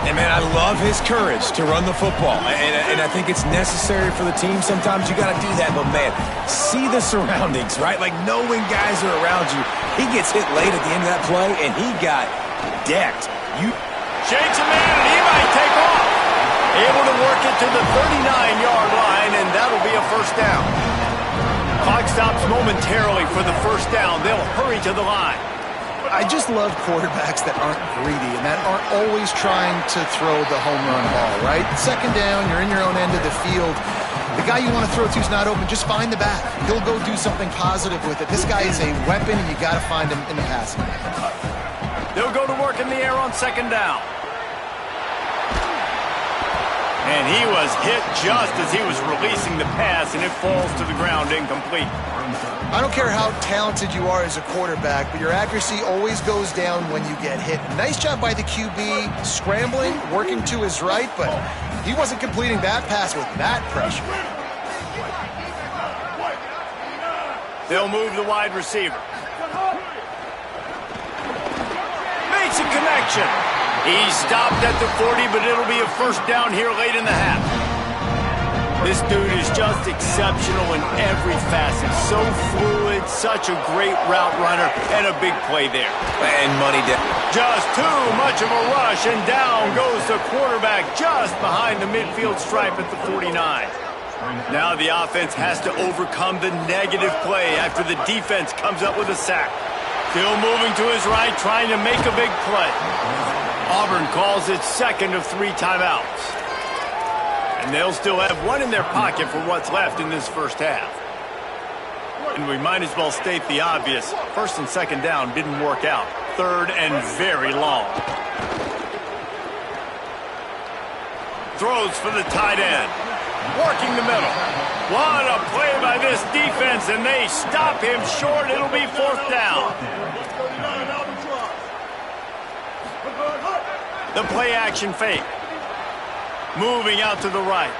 And, man, I love his courage to run the football. And I think it's necessary for the team. Sometimes you got to do that. But, man, see the surroundings, right? Like, knowing guys are around you. He gets hit late at the end of that play, and he got decked. Shakes a man, and he might take off. Able to work it to the 39-yard line, and that'll be a first down. Clock stops momentarily for the first down. They'll hurry to the line. I just love quarterbacks that aren't greedy and that aren't always trying to throw the home run ball, right? Second down, you're in your own end of the field. The guy you want to throw to is not open. Just find the back. He'll go do something positive with it. This guy is a weapon, and you got to find him in the passing game. They'll go to work in the air on second down. And he was hit just as he was releasing the pass, and it falls to the ground incomplete. I don't care how talented you are as a quarterback, but your accuracy always goes down when you get hit. Nice job by the QB, scrambling, working to his right, but he wasn't completing that pass with that pressure. They'll move the wide receiver. Makes a connection. He stopped at the 40, but it'll be a first down here late in the half. This dude is just exceptional in every facet. So fluid, such a great route runner, and a big play there. And money down. Just too much of a rush, and down goes the quarterback just behind the midfield stripe at the 49. Now the offense has to overcome the negative play after the defense comes up with a sack. Still moving to his right, trying to make a big play. Auburn calls its second of 3 timeouts. And they'll still have one in their pocket for what's left in this first half. And we might as well state the obvious. First and second down didn't work out. Third and very long. Throws for the tight end. Working the middle. What a play by this defense, and they stop him short. It'll be fourth down. The play action fake. Moving out to the right.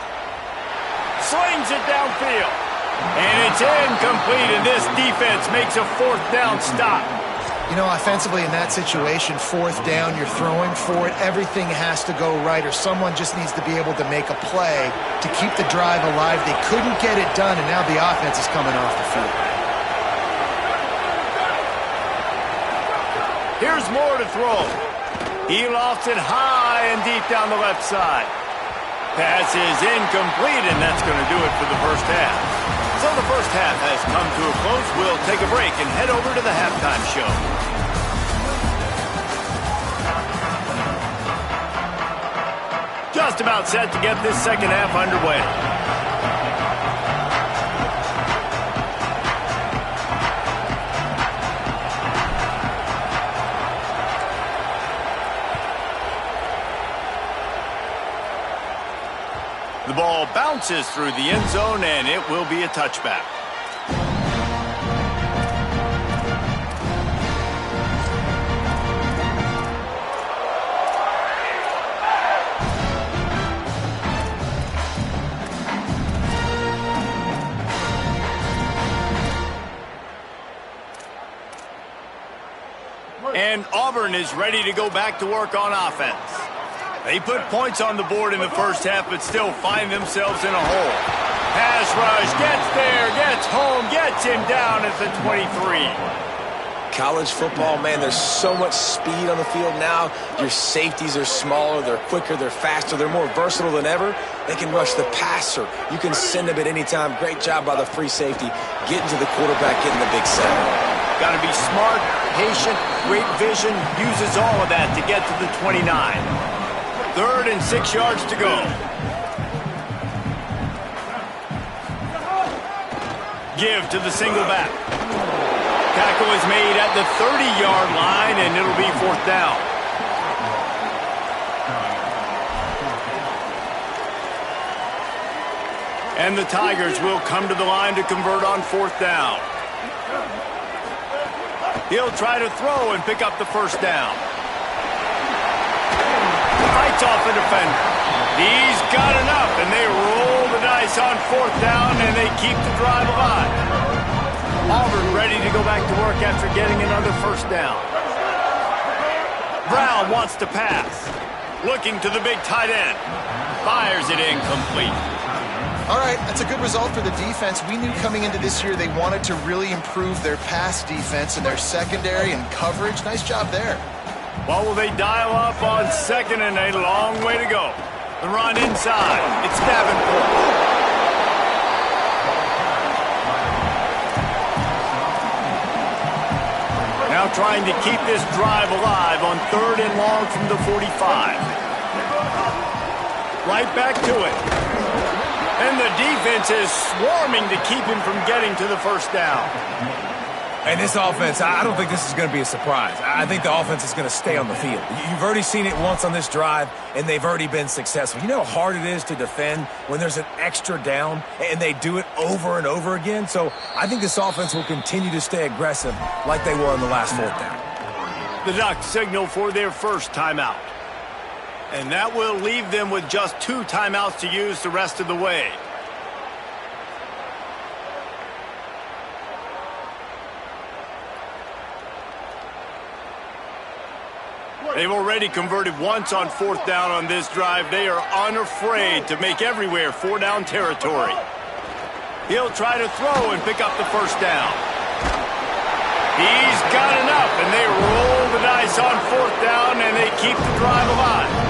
Slings it downfield. And it's incomplete, and this defense makes a fourth down stop. You know, offensively in that situation, fourth down, you're throwing for it. Everything has to go right, or someone just needs to be able to make a play to keep the drive alive. They couldn't get it done, and now the offense is coming off the field. Here's Moore to throw. He lofts it high and deep down the left side. Pass is incomplete, and that's going to do it for the first half. So the first half has come to a close. We'll take a break and head over to the halftime show. Just about set to get this second half underway. The ball bounces through the end zone, and it will be a touchback. And Auburn is ready to go back to work on offense. They put points on the board in the first half, but still find themselves in a hole. Pass rush, gets there, gets home, gets him down at the 23. College football, man, there's so much speed on the field now. Your safeties are smaller, they're quicker, they're faster, they're more versatile than ever. They can rush the passer. You can send them at any time. Great job by the free safety, getting to the quarterback, getting the big sack. Got to be smart, patient, great vision, uses all of that to get to the 29. 3rd and 6 yards to go. Give to the single back. Tackle is made at the 30-yard line, and it'll be fourth down. And the Tigers will come to the line to convert on fourth down. He'll try to throw and pick up the first down. Fights off a defender. He's got enough, and they roll the dice on fourth down, and they keep the drive alive. Auburn ready to go back to work after getting another first down. Brown wants to pass. Looking to the big tight end. Fires it incomplete. All right, that's a good result for the defense. We knew coming into this year they wanted to really improve their pass defense and their secondary and coverage. Nice job there. What will they dial up on second and a long way to go? The run inside. It's Davenport. Now trying to keep this drive alive on third and long from the 45. Right back to it. And the defense is swarming to keep him from getting to the first down. And this offense, I don't think this is going to be a surprise. I think the offense is going to stay on the field. You've already seen it once on this drive, and they've already been successful. You know how hard it is to defend when there's an extra down, and they do it over and over again? So I think this offense will continue to stay aggressive like they were on the last fourth down. The Ducks signal for their first timeout. And that will leave them with just 2 timeouts to use the rest of the way. They've already converted once on fourth down on this drive. They are unafraid to make everywhere 4-down territory. He'll try to throw and pick up the first down. He's got enough, and they roll the dice on fourth down, and they keep the drive alive.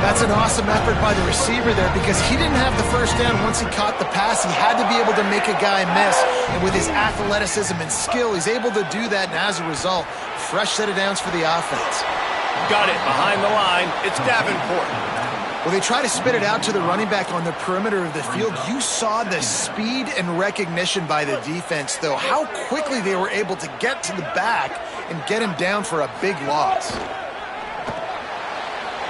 That's an awesome effort by the receiver there because he didn't have the first down once he caught the pass. He had to be able to make a guy miss. And with his athleticism and skill, he's able to do that. And as a result, fresh set of downs for the offense. Got it behind the line. It's Davenport. Well, they try to spit it out to the running back on the perimeter of the field. You saw the speed and recognition by the defense, though. How quickly they were able to get to the back and get him down for a big loss.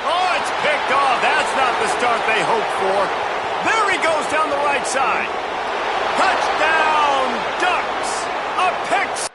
Oh, it's picked off. That's not the start they hoped for. There he goes down the right side. Touchdown, Ducks. A pick.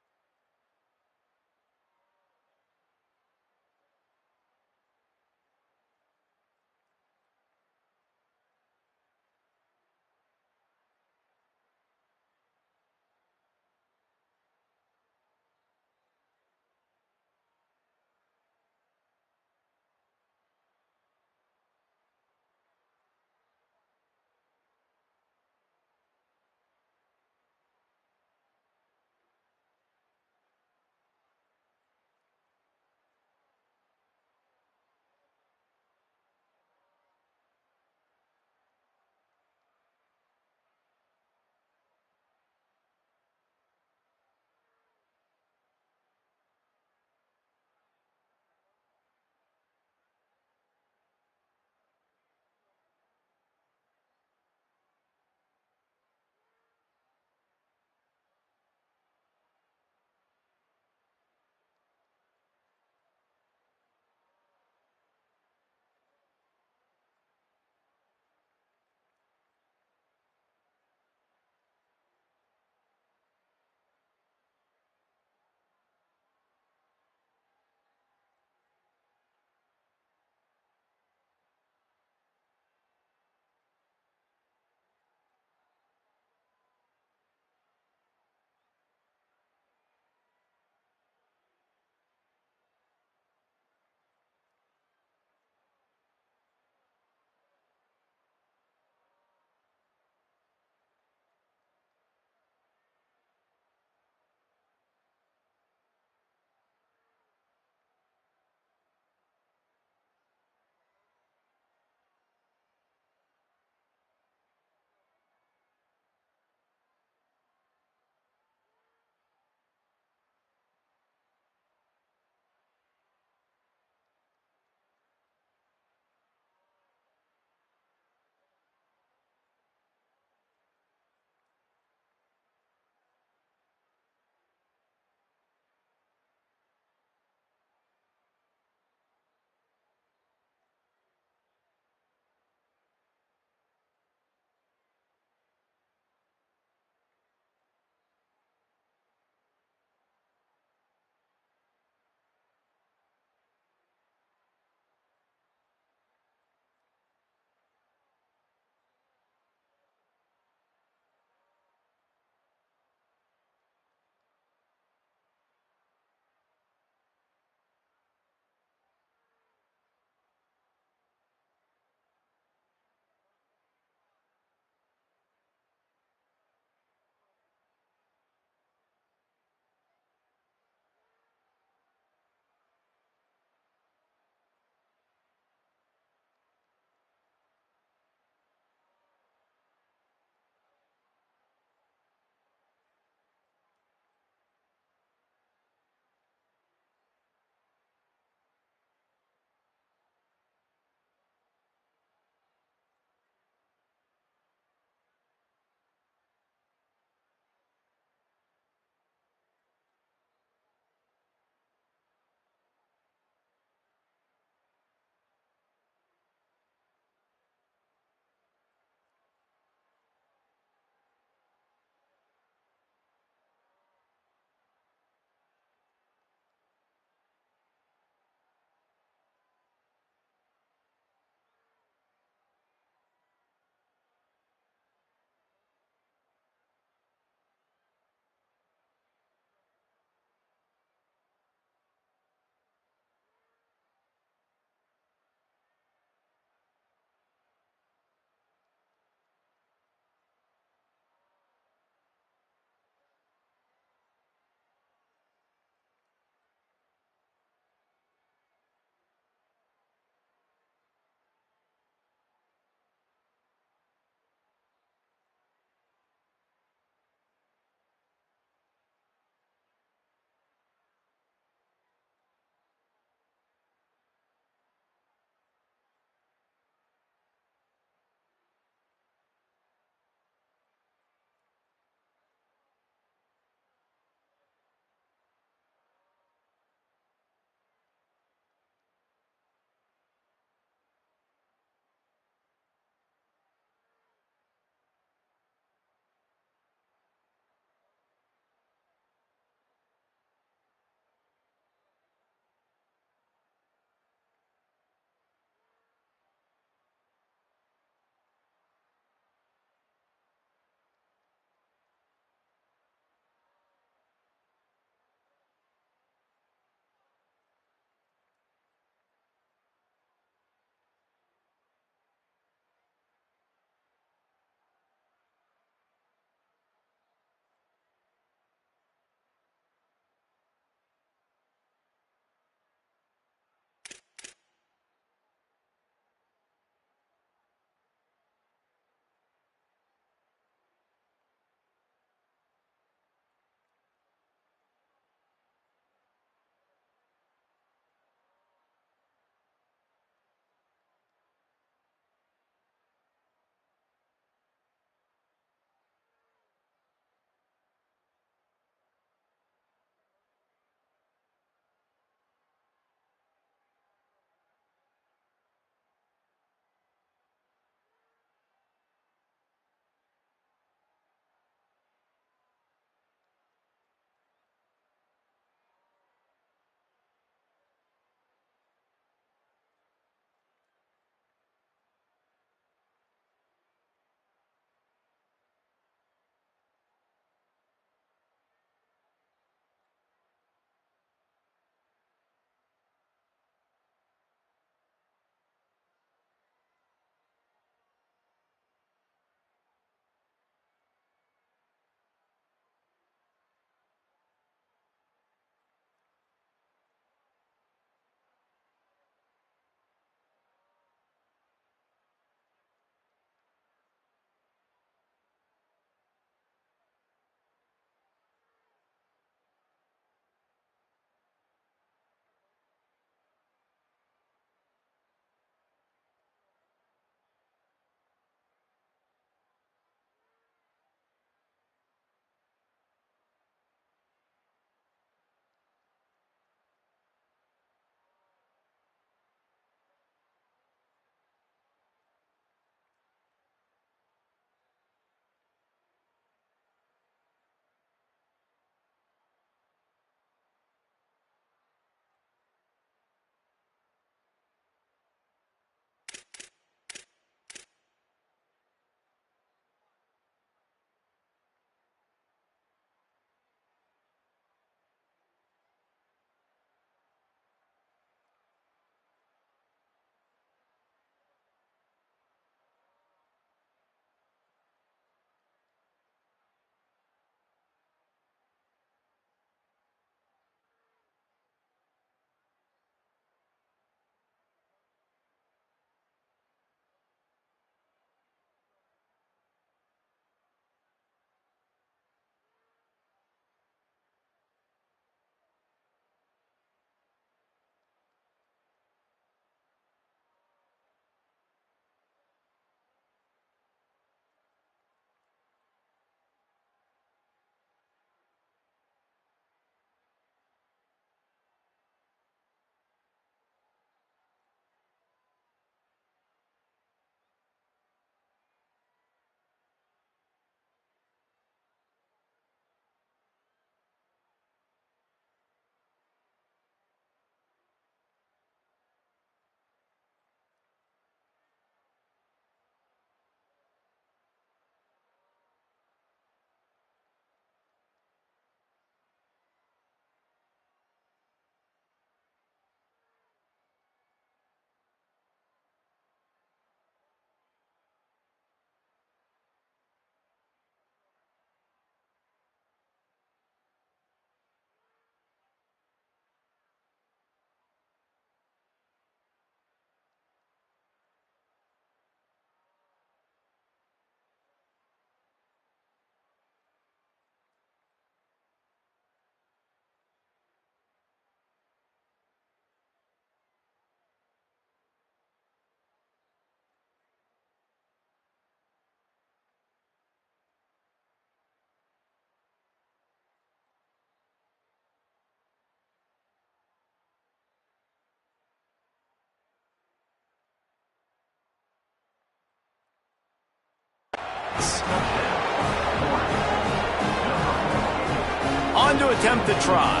One to attempt the try.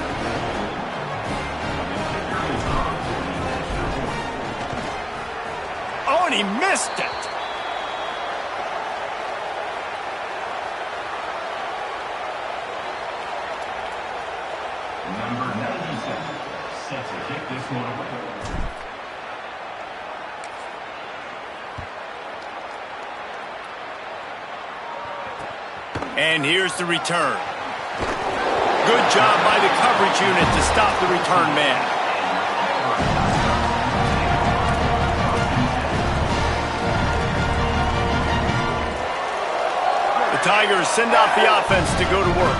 Oh, and he missed it. Number 97, set to kick this one away. And here's the return. Good job by the coverage unit to stop the return man. The Tigers send out the offense to go to work.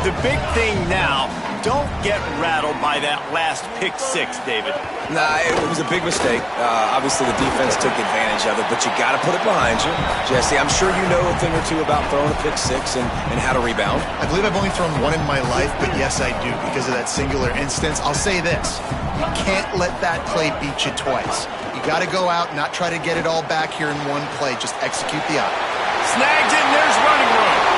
The big thing now, don't get rattled by that last pick six, David. Nah, it was a big mistake. Obviously, the defense took advantage of it, but you got to put it behind you. Jesse, I'm sure you know a thing or two about throwing a pick six and how to rebound. I believe I've only thrown one in my life, but yes, I do, because of that singular instance. I'll say this. You can't let that play beat you twice. You got to go out and not try to get it all back here in one play. Just execute the out. Snags it, and there's running room.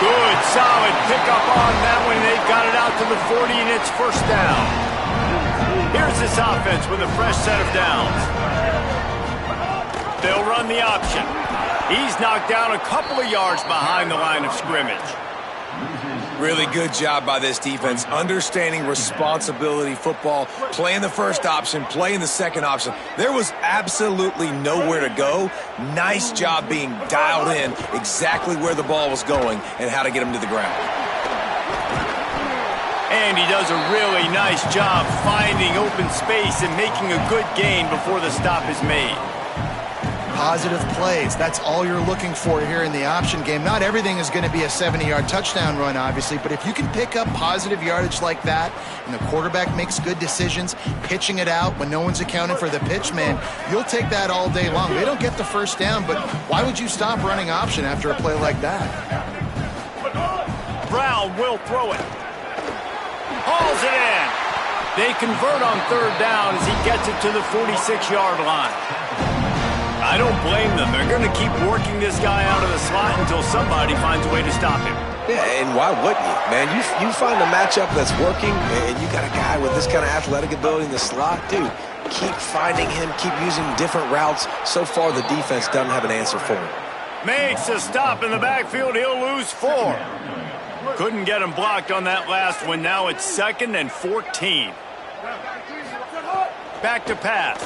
Good, solid pickup on that one. They got it out to the 40, and it's first down. Here's this offense with a fresh set of downs. They'll run the option. He's knocked down a couple of yards behind the line of scrimmage. Really good job by this defense, understanding responsibility football, playing the first option, playing the second option. There was absolutely nowhere to go. Nice job being dialed in exactly where the ball was going and how to get him to the ground. And he does a really nice job finding open space and making a good gain before the stop is made. Positive plays. That's all you're looking for here in the option game. Not everything is going to be a 70-yard touchdown run, obviously, but if you can pick up positive yardage like that and the quarterback makes good decisions, pitching it out when no one's accounting for the pitch, man, you'll take that all day long. They don't get the first down, but why would you stop running option after a play like that? Brown will throw it. Hauls it in. They convert on third down as he gets it to the 46-yard line. I don't blame them. They're going to keep working this guy out of the slot until somebody finds a way to stop him. Yeah, and why wouldn't you, man? You find a matchup that's working, and you got a guy with this kind of athletic ability in the slot, dude. Keep finding him, keep using different routes. So far, the defense doesn't have an answer for him. Makes a stop in the backfield. He'll lose 4. Couldn't get him blocked on that last one. Now it's 2nd and 14. Back to pass.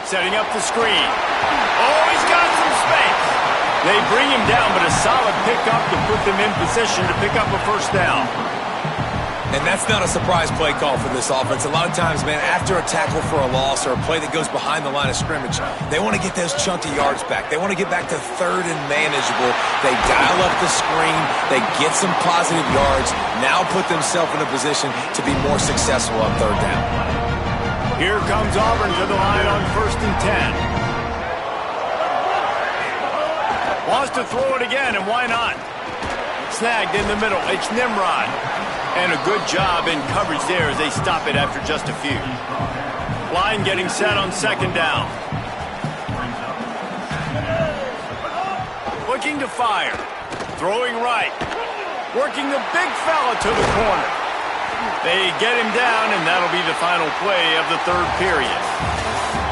Setting up the screen. Oh, he's got some space. They bring him down, but a solid pickup to put them in position to pick up a first down. And that's not a surprise play call for this offense. A lot of times, man, after a tackle for a loss or a play that goes behind the line of scrimmage, they want to get those chunky yards back. They want to get back to third and manageable. They dial up the screen. They get some positive yards. Now put themselves in a position to be more successful on third down. Here comes Auburn to the line on 1st and 10. Wants to throw it again, and why not? Snagged in the middle. It's Nimrod. And a good job in coverage there as they stop it after just a few. Line getting set on 2nd down. Looking to fire. Throwing right. Working the big fella to the corner. They get him down, and that'll be the final play of the third period.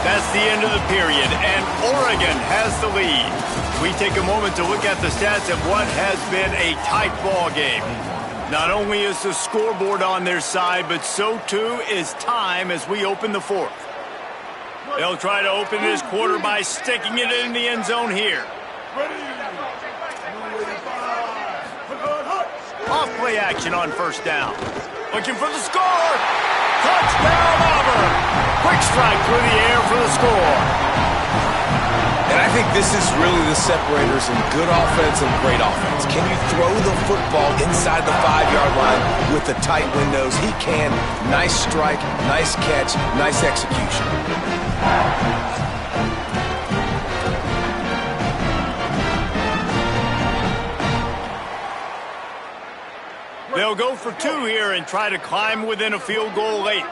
That's the end of the period, and Oregon has the lead. We take a moment to look at the stats of what has been a tight ball game. Not only is the scoreboard on their side, but so too is time as we open the 4th. They'll try to open this quarter by sticking it in the end zone here. Off play action on 1st down. Looking for the score. Touchdown, Auburn. Quick strike through the air for the score. And I think this is really the separators in good offense and great offense. Can you throw the football inside the 5-yard line with the tight windows? He can. Nice strike, nice catch, nice execution. They'll go for 2 here and try to climb within a field goal late.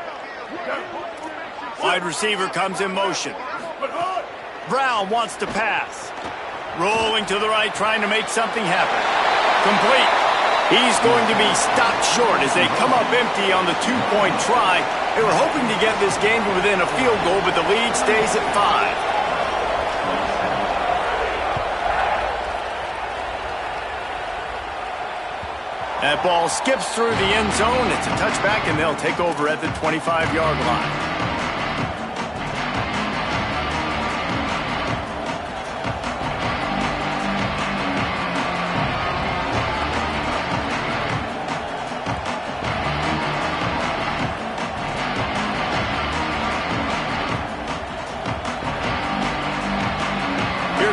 Wide receiver comes in motion. Brown wants to pass. Rolling to the right, trying to make something happen. Complete. He's going to be stopped short as they come up empty on the two-point try. They were hoping to get this game to within a field goal, but the lead stays at 5. That ball skips through the end zone. It's a touchback, and they'll take over at the 25-yard line.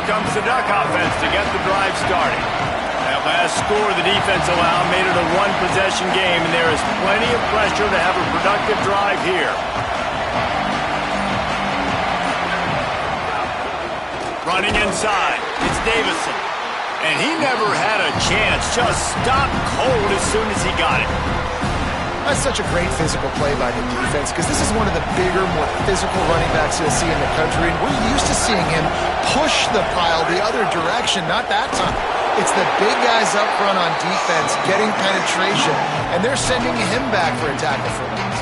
Comes the Duck offense to get the drive started. That last score the defense allowed made it a one-possession game, and there is plenty of pressure to have a productive drive here. Running inside, it's Davison. And he never had a chance, just stopped cold as soon as he got it. That's such a great physical play by the defense because this is one of the bigger, more physical running backs you'll see in the country. And we're used to seeing him push the pile the other direction, not that time. It's the big guys up front on defense getting penetration, and they're sending him back for a tackle for loss.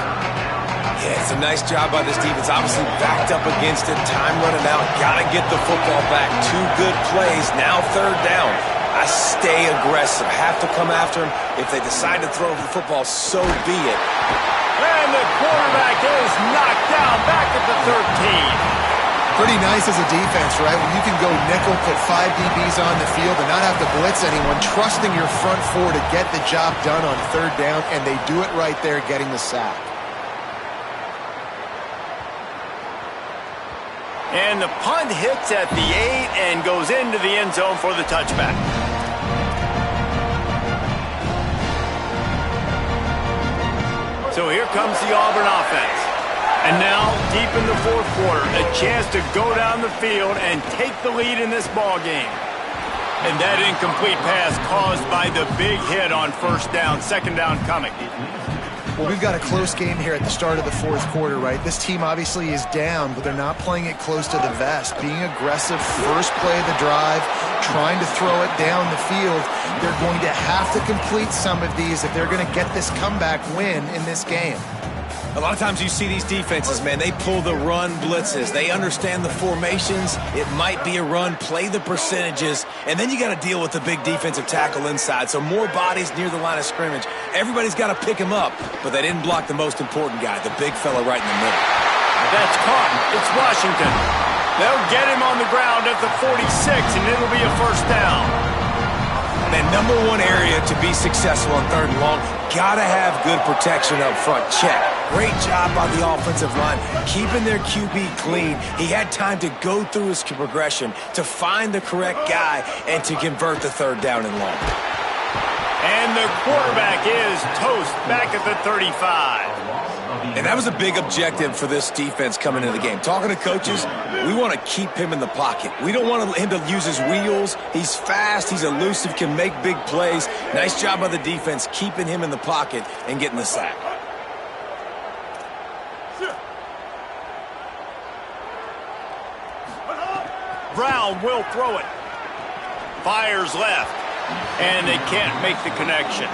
Yeah, it's a nice job by this defense. Obviously backed up against it, time running out. Got to get the football back. 2 good plays, now 3rd down. I stay aggressive. Have to come after him. If they decide to throw the football, so be it. And the quarterback is knocked down back at the 13. Pretty nice as a defense, right? When you can go nickel, put 5 DBs on the field and not have to blitz anyone, trusting your front 4 to get the job done on 3rd down, and they do it right there, getting the sack. And the punt hits at the 8 and goes into the end zone for the touchback. So here comes the Auburn offense. And now, deep in the 4th quarter, a chance to go down the field and take the lead in this ball game. And that incomplete pass caused by the big hit on 1st down, 2nd down coming. Well, we've got a close game here at the start of the 4th quarter, right? This team obviously is down, but they're not playing it close to the vest. Being aggressive, first play of the drive, trying to throw it down the field. They're going to have to complete some of these if they're going to get this comeback win in this game. A lot of times you see these defenses, man, they pull the run blitzes. They understand the formations. It might be a run, play the percentages, and then you got to deal with the big defensive tackle inside. So more bodies near the line of scrimmage. Everybody's got to pick him up, but they didn't block the most important guy, the big fella right in the middle. That's caught. It's Washington. They'll get him on the ground at the 46, and it'll be a 1st down. The #1 area to be successful on 3rd and long, gotta have good protection up front. Check. Great job by the offensive line, keeping their QB clean. He had time to go through his progression to find the correct guy and to convert the 3rd down and long. And the quarterback is toast back at the 35. And that was a big objective for this defense coming into the game. Talking to coaches, we want to keep him in the pocket. We don't want him to use his wheels. He's fast, he's elusive, can make big plays. Nice job by the defense keeping him in the pocket and getting the sack. Brown will throw it. Fires left. And they can't make the connection.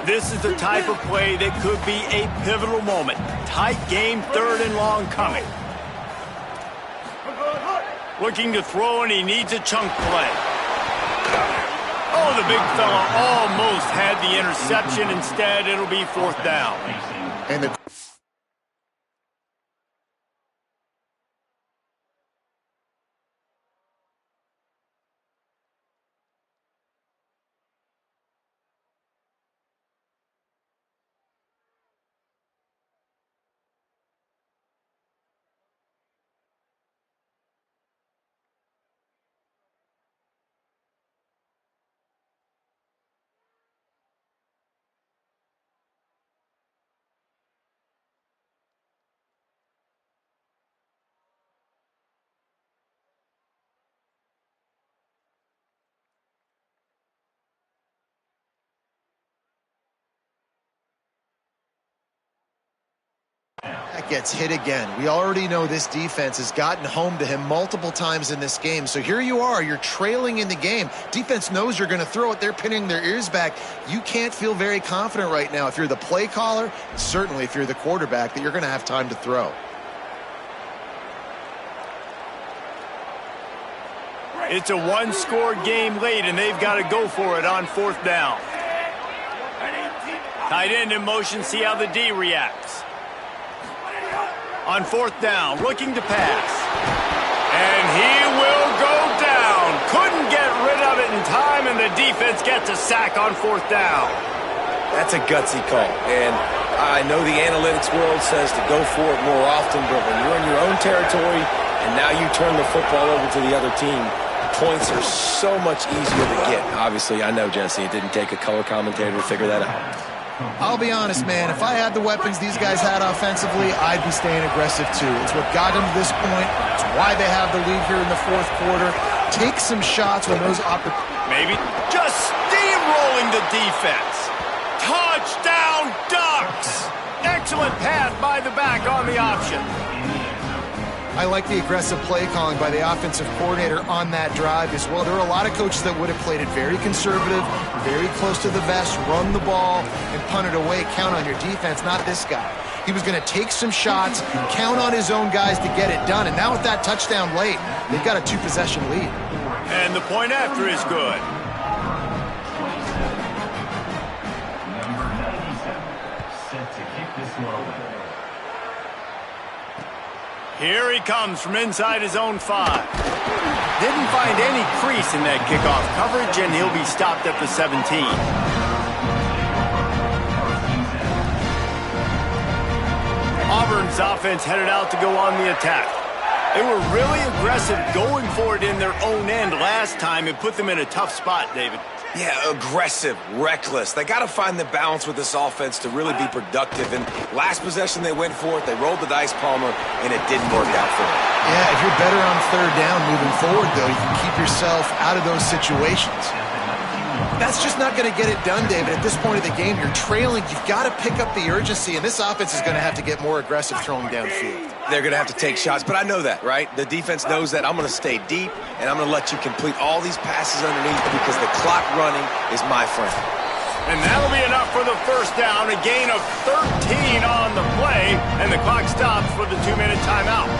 This is the type of play that could be a pivotal moment. Tight game, 3rd and long coming. Looking to throw, and he needs a chunk play. Oh, the big fella almost had the interception. Instead, it'll be 4th down. And the gets hit again. We already know this defense has gotten home to him multiple times in this game. So here you are, you're trailing in the game. Defense knows you're going to throw it. They're pinning their ears back. You can't feel very confident right now if you're the play caller, certainly if you're the quarterback, that you're going to have time to throw. It's a one-score game late, and they've got to go for it on 4th down. Tight end in motion, see how the D reacts. On 4th down, looking to pass. And he will go down. Couldn't get rid of it in time, and the defense gets a sack on 4th down. That's a gutsy call. And I know the analytics world says to go for it more often, but when you're in your own territory and now you turn the football over to the other team, points are so much easier to get. Obviously, I know, Jesse, it didn't take a color commentator to figure that out. I'll be honest, man. If I had the weapons these guys had offensively, I'd be staying aggressive too. It's what got them to this point. It's why they have the lead here in the 4th quarter. Take some shots when those Maybe just steamrolling the defense. Touchdown Ducks! Excellent pass by the back on the option. I like the aggressive play calling by the offensive coordinator on that drive as well. There are a lot of coaches that would have played it very conservative, very close to the vest, run the ball, and punt it away. Count on your defense, not this guy. He was going to take some shots, count on his own guys to get it done. And now with that touchdown late, they've got a 2-possession lead. And the point after is good. Number 97, set to kick this one away. Here he comes from inside his own 5. Didn't find any crease in that kickoff coverage, and he'll be stopped at the 17. Auburn's offense headed out to go on the attack. They were really aggressive going for it in their own end last time. It put them in a tough spot, David. Yeah, aggressive, reckless. They got to find the balance with this offense to really be productive. And last possession, they went for it. They rolled the dice, Palmer, and it didn't work out for them. Yeah, if you're better on 3rd down moving forward, though, you can keep yourself out of those situations. That's just not going to get it done, David. At this point of the game, you're trailing. You've got to pick up the urgency, and this offense is going to have to get more aggressive throwing downfield. They're going to have to take shots, but I know that, right? The defense knows that. I'm going to stay deep, and I'm going to let you complete all these passes underneath because the clock running is my friend. And that'll be enough for the 1st down, a gain of 13 on the play, and the clock stops for the 2-minute timeout.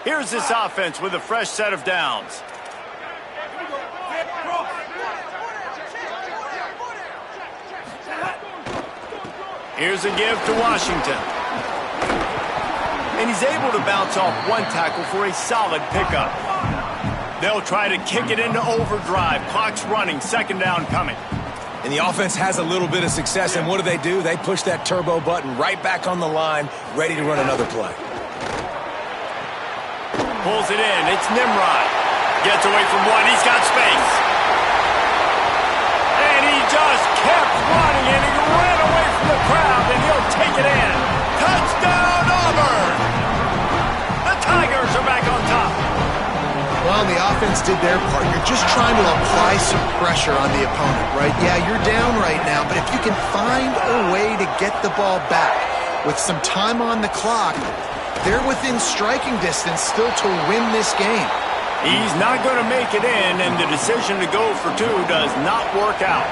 Here's this offense with a fresh set of downs. Here's a give to Washington. And he's able to bounce off one tackle for a solid pickup. They'll try to kick it into overdrive. Clock's running, 2nd down coming. And the offense has a little bit of success, and what do? They push that turbo button right back on the line, ready to run another play. Pulls it in. It's Nimrod. Gets away from one. He's got space. And he just kept running, and he ran away from the crowd, and he'll take it in. Touchdown, Auburn! The Tigers are back on top. Well, the offense did their part. You're just trying to apply some pressure on the opponent, right? Yeah, you're down right now, but if you can find a way to get the ball back with some time on the clock, they're within striking distance still to win this game. He's not going to make it in, and the decision to go for 2 does not work out.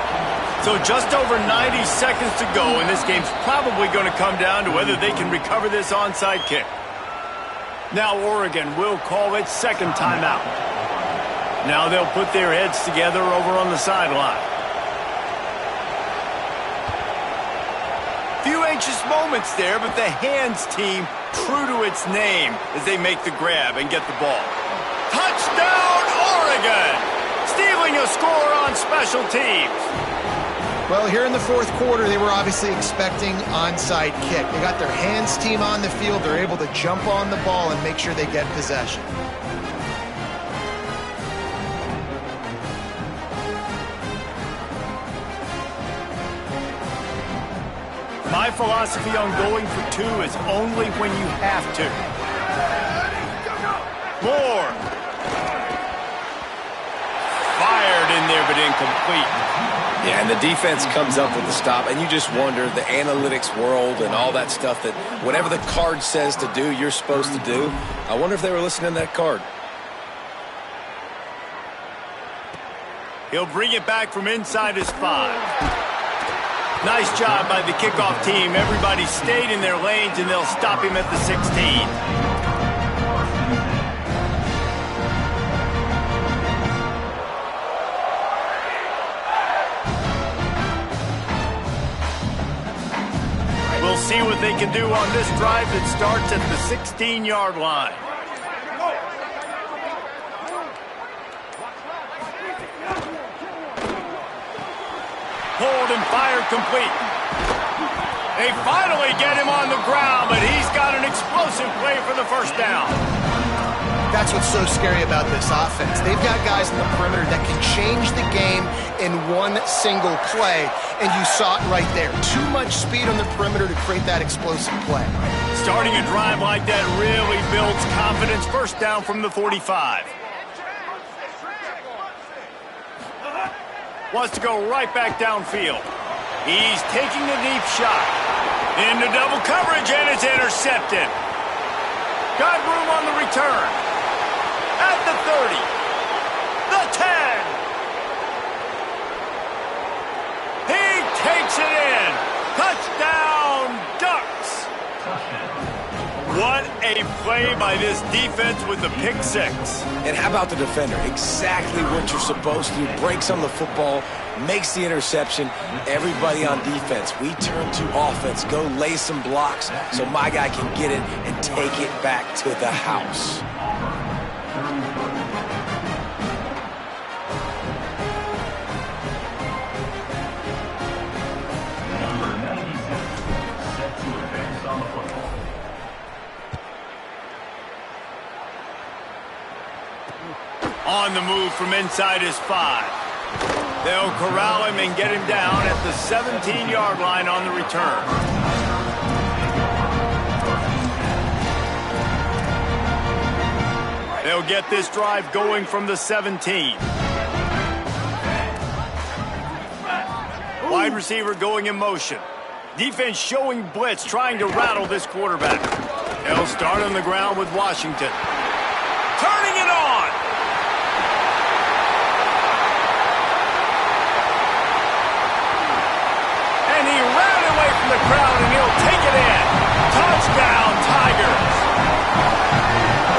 So just over 90 seconds to go, and this game's probably going to come down to whether they can recover this onside kick. Now Oregon will call its 2nd timeout. Now they'll put their heads together over on the sideline. Few anxious moments there, but the hands team true to its name as they make the grab and get the ball. Touchdown, Oregon! Stealing a score on special teams. Well, here in the 4th quarter, they were obviously expecting onside kick. They got their hands team on the field. They're able to jump on the ball and make sure they get possession. philosophy on going for two is only when you have to. Moore. Fired in there, but incomplete. Yeah, and the defense comes up with the stop, and you just wonder, the analytics world and all that stuff, that whatever the card says to do, you're supposed to do. I wonder if they were listening to that card. He'll bring it back from inside his 5. Nice job by the kickoff team. Everybody stayed in their lanes, and they'll stop him at the 16. We'll see what they can do on this drive that starts at the 16-yard line. Hold and fired complete. They finally get him on the ground, but he's got an explosive play for the first down. That's what's so scary about this offense. They've got guys in the perimeter that can change the game in one single play, and you saw it right there. Too much speed on the perimeter to create that explosive play. Starting a drive like that really builds confidence. First down from the 45. Wants to go right back downfield. He's taking a deep shot. Into double coverage, and it's intercepted. Got room on the return. At the 30. The 10. He takes it in. Touchdown, Ducks. What a play by this defense with the pick 6. And how about the defender? Exactly what you're supposed to do. Breaks on the football, makes the interception. Everybody on defense, we turn to offense. Go lay some blocks so my guy can get it and take it back to the house. Number 96, set to advance on the football. On the move from inside his 5. They'll corral him and get him down at the 17-yard line on the return. They'll get this drive going from the 17. Wide receiver going in motion. Defense showing blitz, trying to rattle this quarterback. They'll start on the ground with Washington. Turning it on! And he ran away from the crowd, and he'll take it in. Touchdown, Tigers!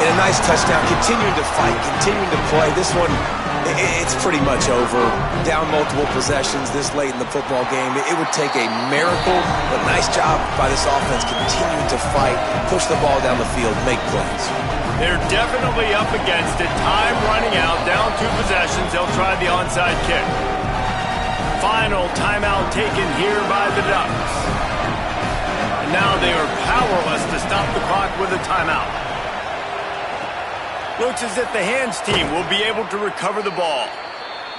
And a nice touchdown, continuing to fight, continuing to play. This one, it's pretty much over. Down multiple possessions this late in the football game. It would take a miracle, but nice job by this offense continuing to fight, push the ball down the field, make plays. They're definitely up against it. Time running out, down 2 possessions. They'll try the onside kick. Final timeout taken here by the Ducks. And now they are powerless to stop the clock with a timeout. Looks as if the hands team will be able to recover the ball.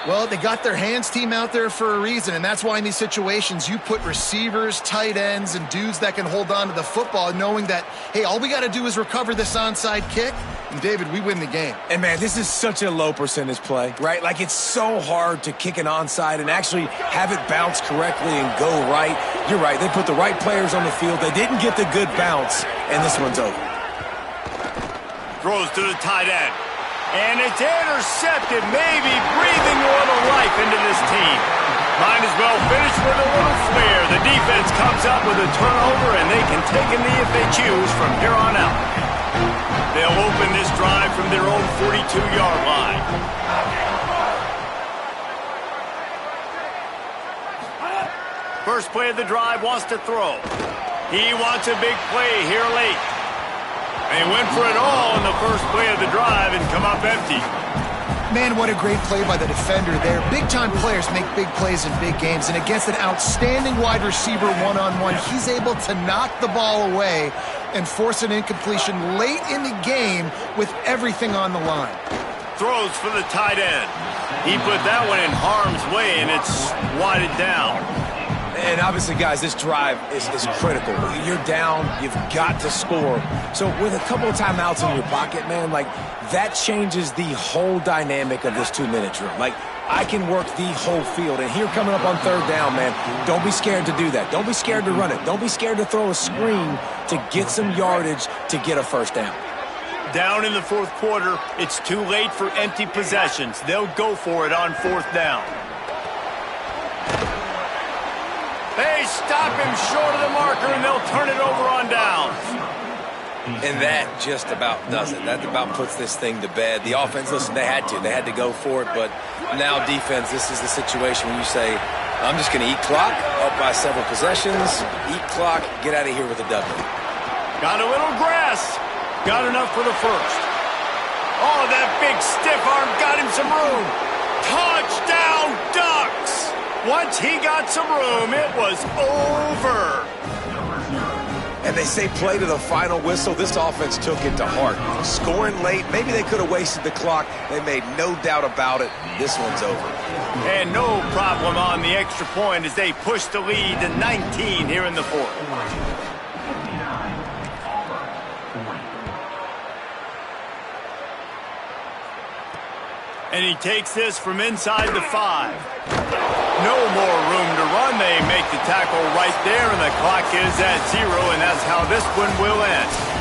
Well, they got their hands team out there for a reason, and that's why in these situations you put receivers, tight ends, and dudes that can hold on to the football, knowing that, hey, all we got to do is recover this onside kick, and David, we win the game. And man, this is such a low percentage play, right? Like, it's so hard to kick an onside and actually have it bounce correctly and go right. You're right, they put the right players on the field. They didn't get the good bounce, and this one's over. Throws to the tight end. And it's intercepted, maybe breathing a little life into this team. Might as well finish with a little flair. The defense comes up with a turnover, and they can take a knee if they choose from here on out. They'll open this drive from their own 42-yard line. First play of the drive, wants to throw. He wants a big play here late. And he went for it all in the first play of the drive and come up empty. Man, what a great play by the defender there. Big-time players make big plays in big games, and against an outstanding wide receiver one-on-one, he's able to knock the ball away and force an incompletion late in the game with everything on the line. Throws for the tight end. He put that one in harm's way, and it's swatted down. And obviously, guys, this drive is critical. You're down. You've got to score. So with a couple of timeouts in your pocket, man, like, that changes the whole dynamic of this 2-minute drill. Like, I can work the whole field. And here coming up on third down, man, don't be scared to do that. Don't be scared to run it. Don't be scared to throw a screen to get some yardage to get a first down. Down in the fourth quarter, it's too late for empty possessions. They'll go for it on fourth down. They stop him short of the marker, and they'll turn it over on downs. And that just about does it. That about puts this thing to bed. The offense, listen, they had to go for it, but now defense, this is the situation when you say, I'm just going to eat clock, up by several possessions, eat clock, get out of here with a W. Got a little grass. Got enough for the first. Oh, that big stiff arm got him some room. Touchdown, Ducks! Once he got some room, it was over. And they say play to the final whistle. This offense took it to heart. Scoring late, maybe they could have wasted the clock. They made no doubt about it. This one's over. And no problem on the extra point as they push the lead to 19 here in the fourth. And he takes this from inside the 5. No more room to run. They make the tackle right there, and the clock is at 0, and that's how this one will end.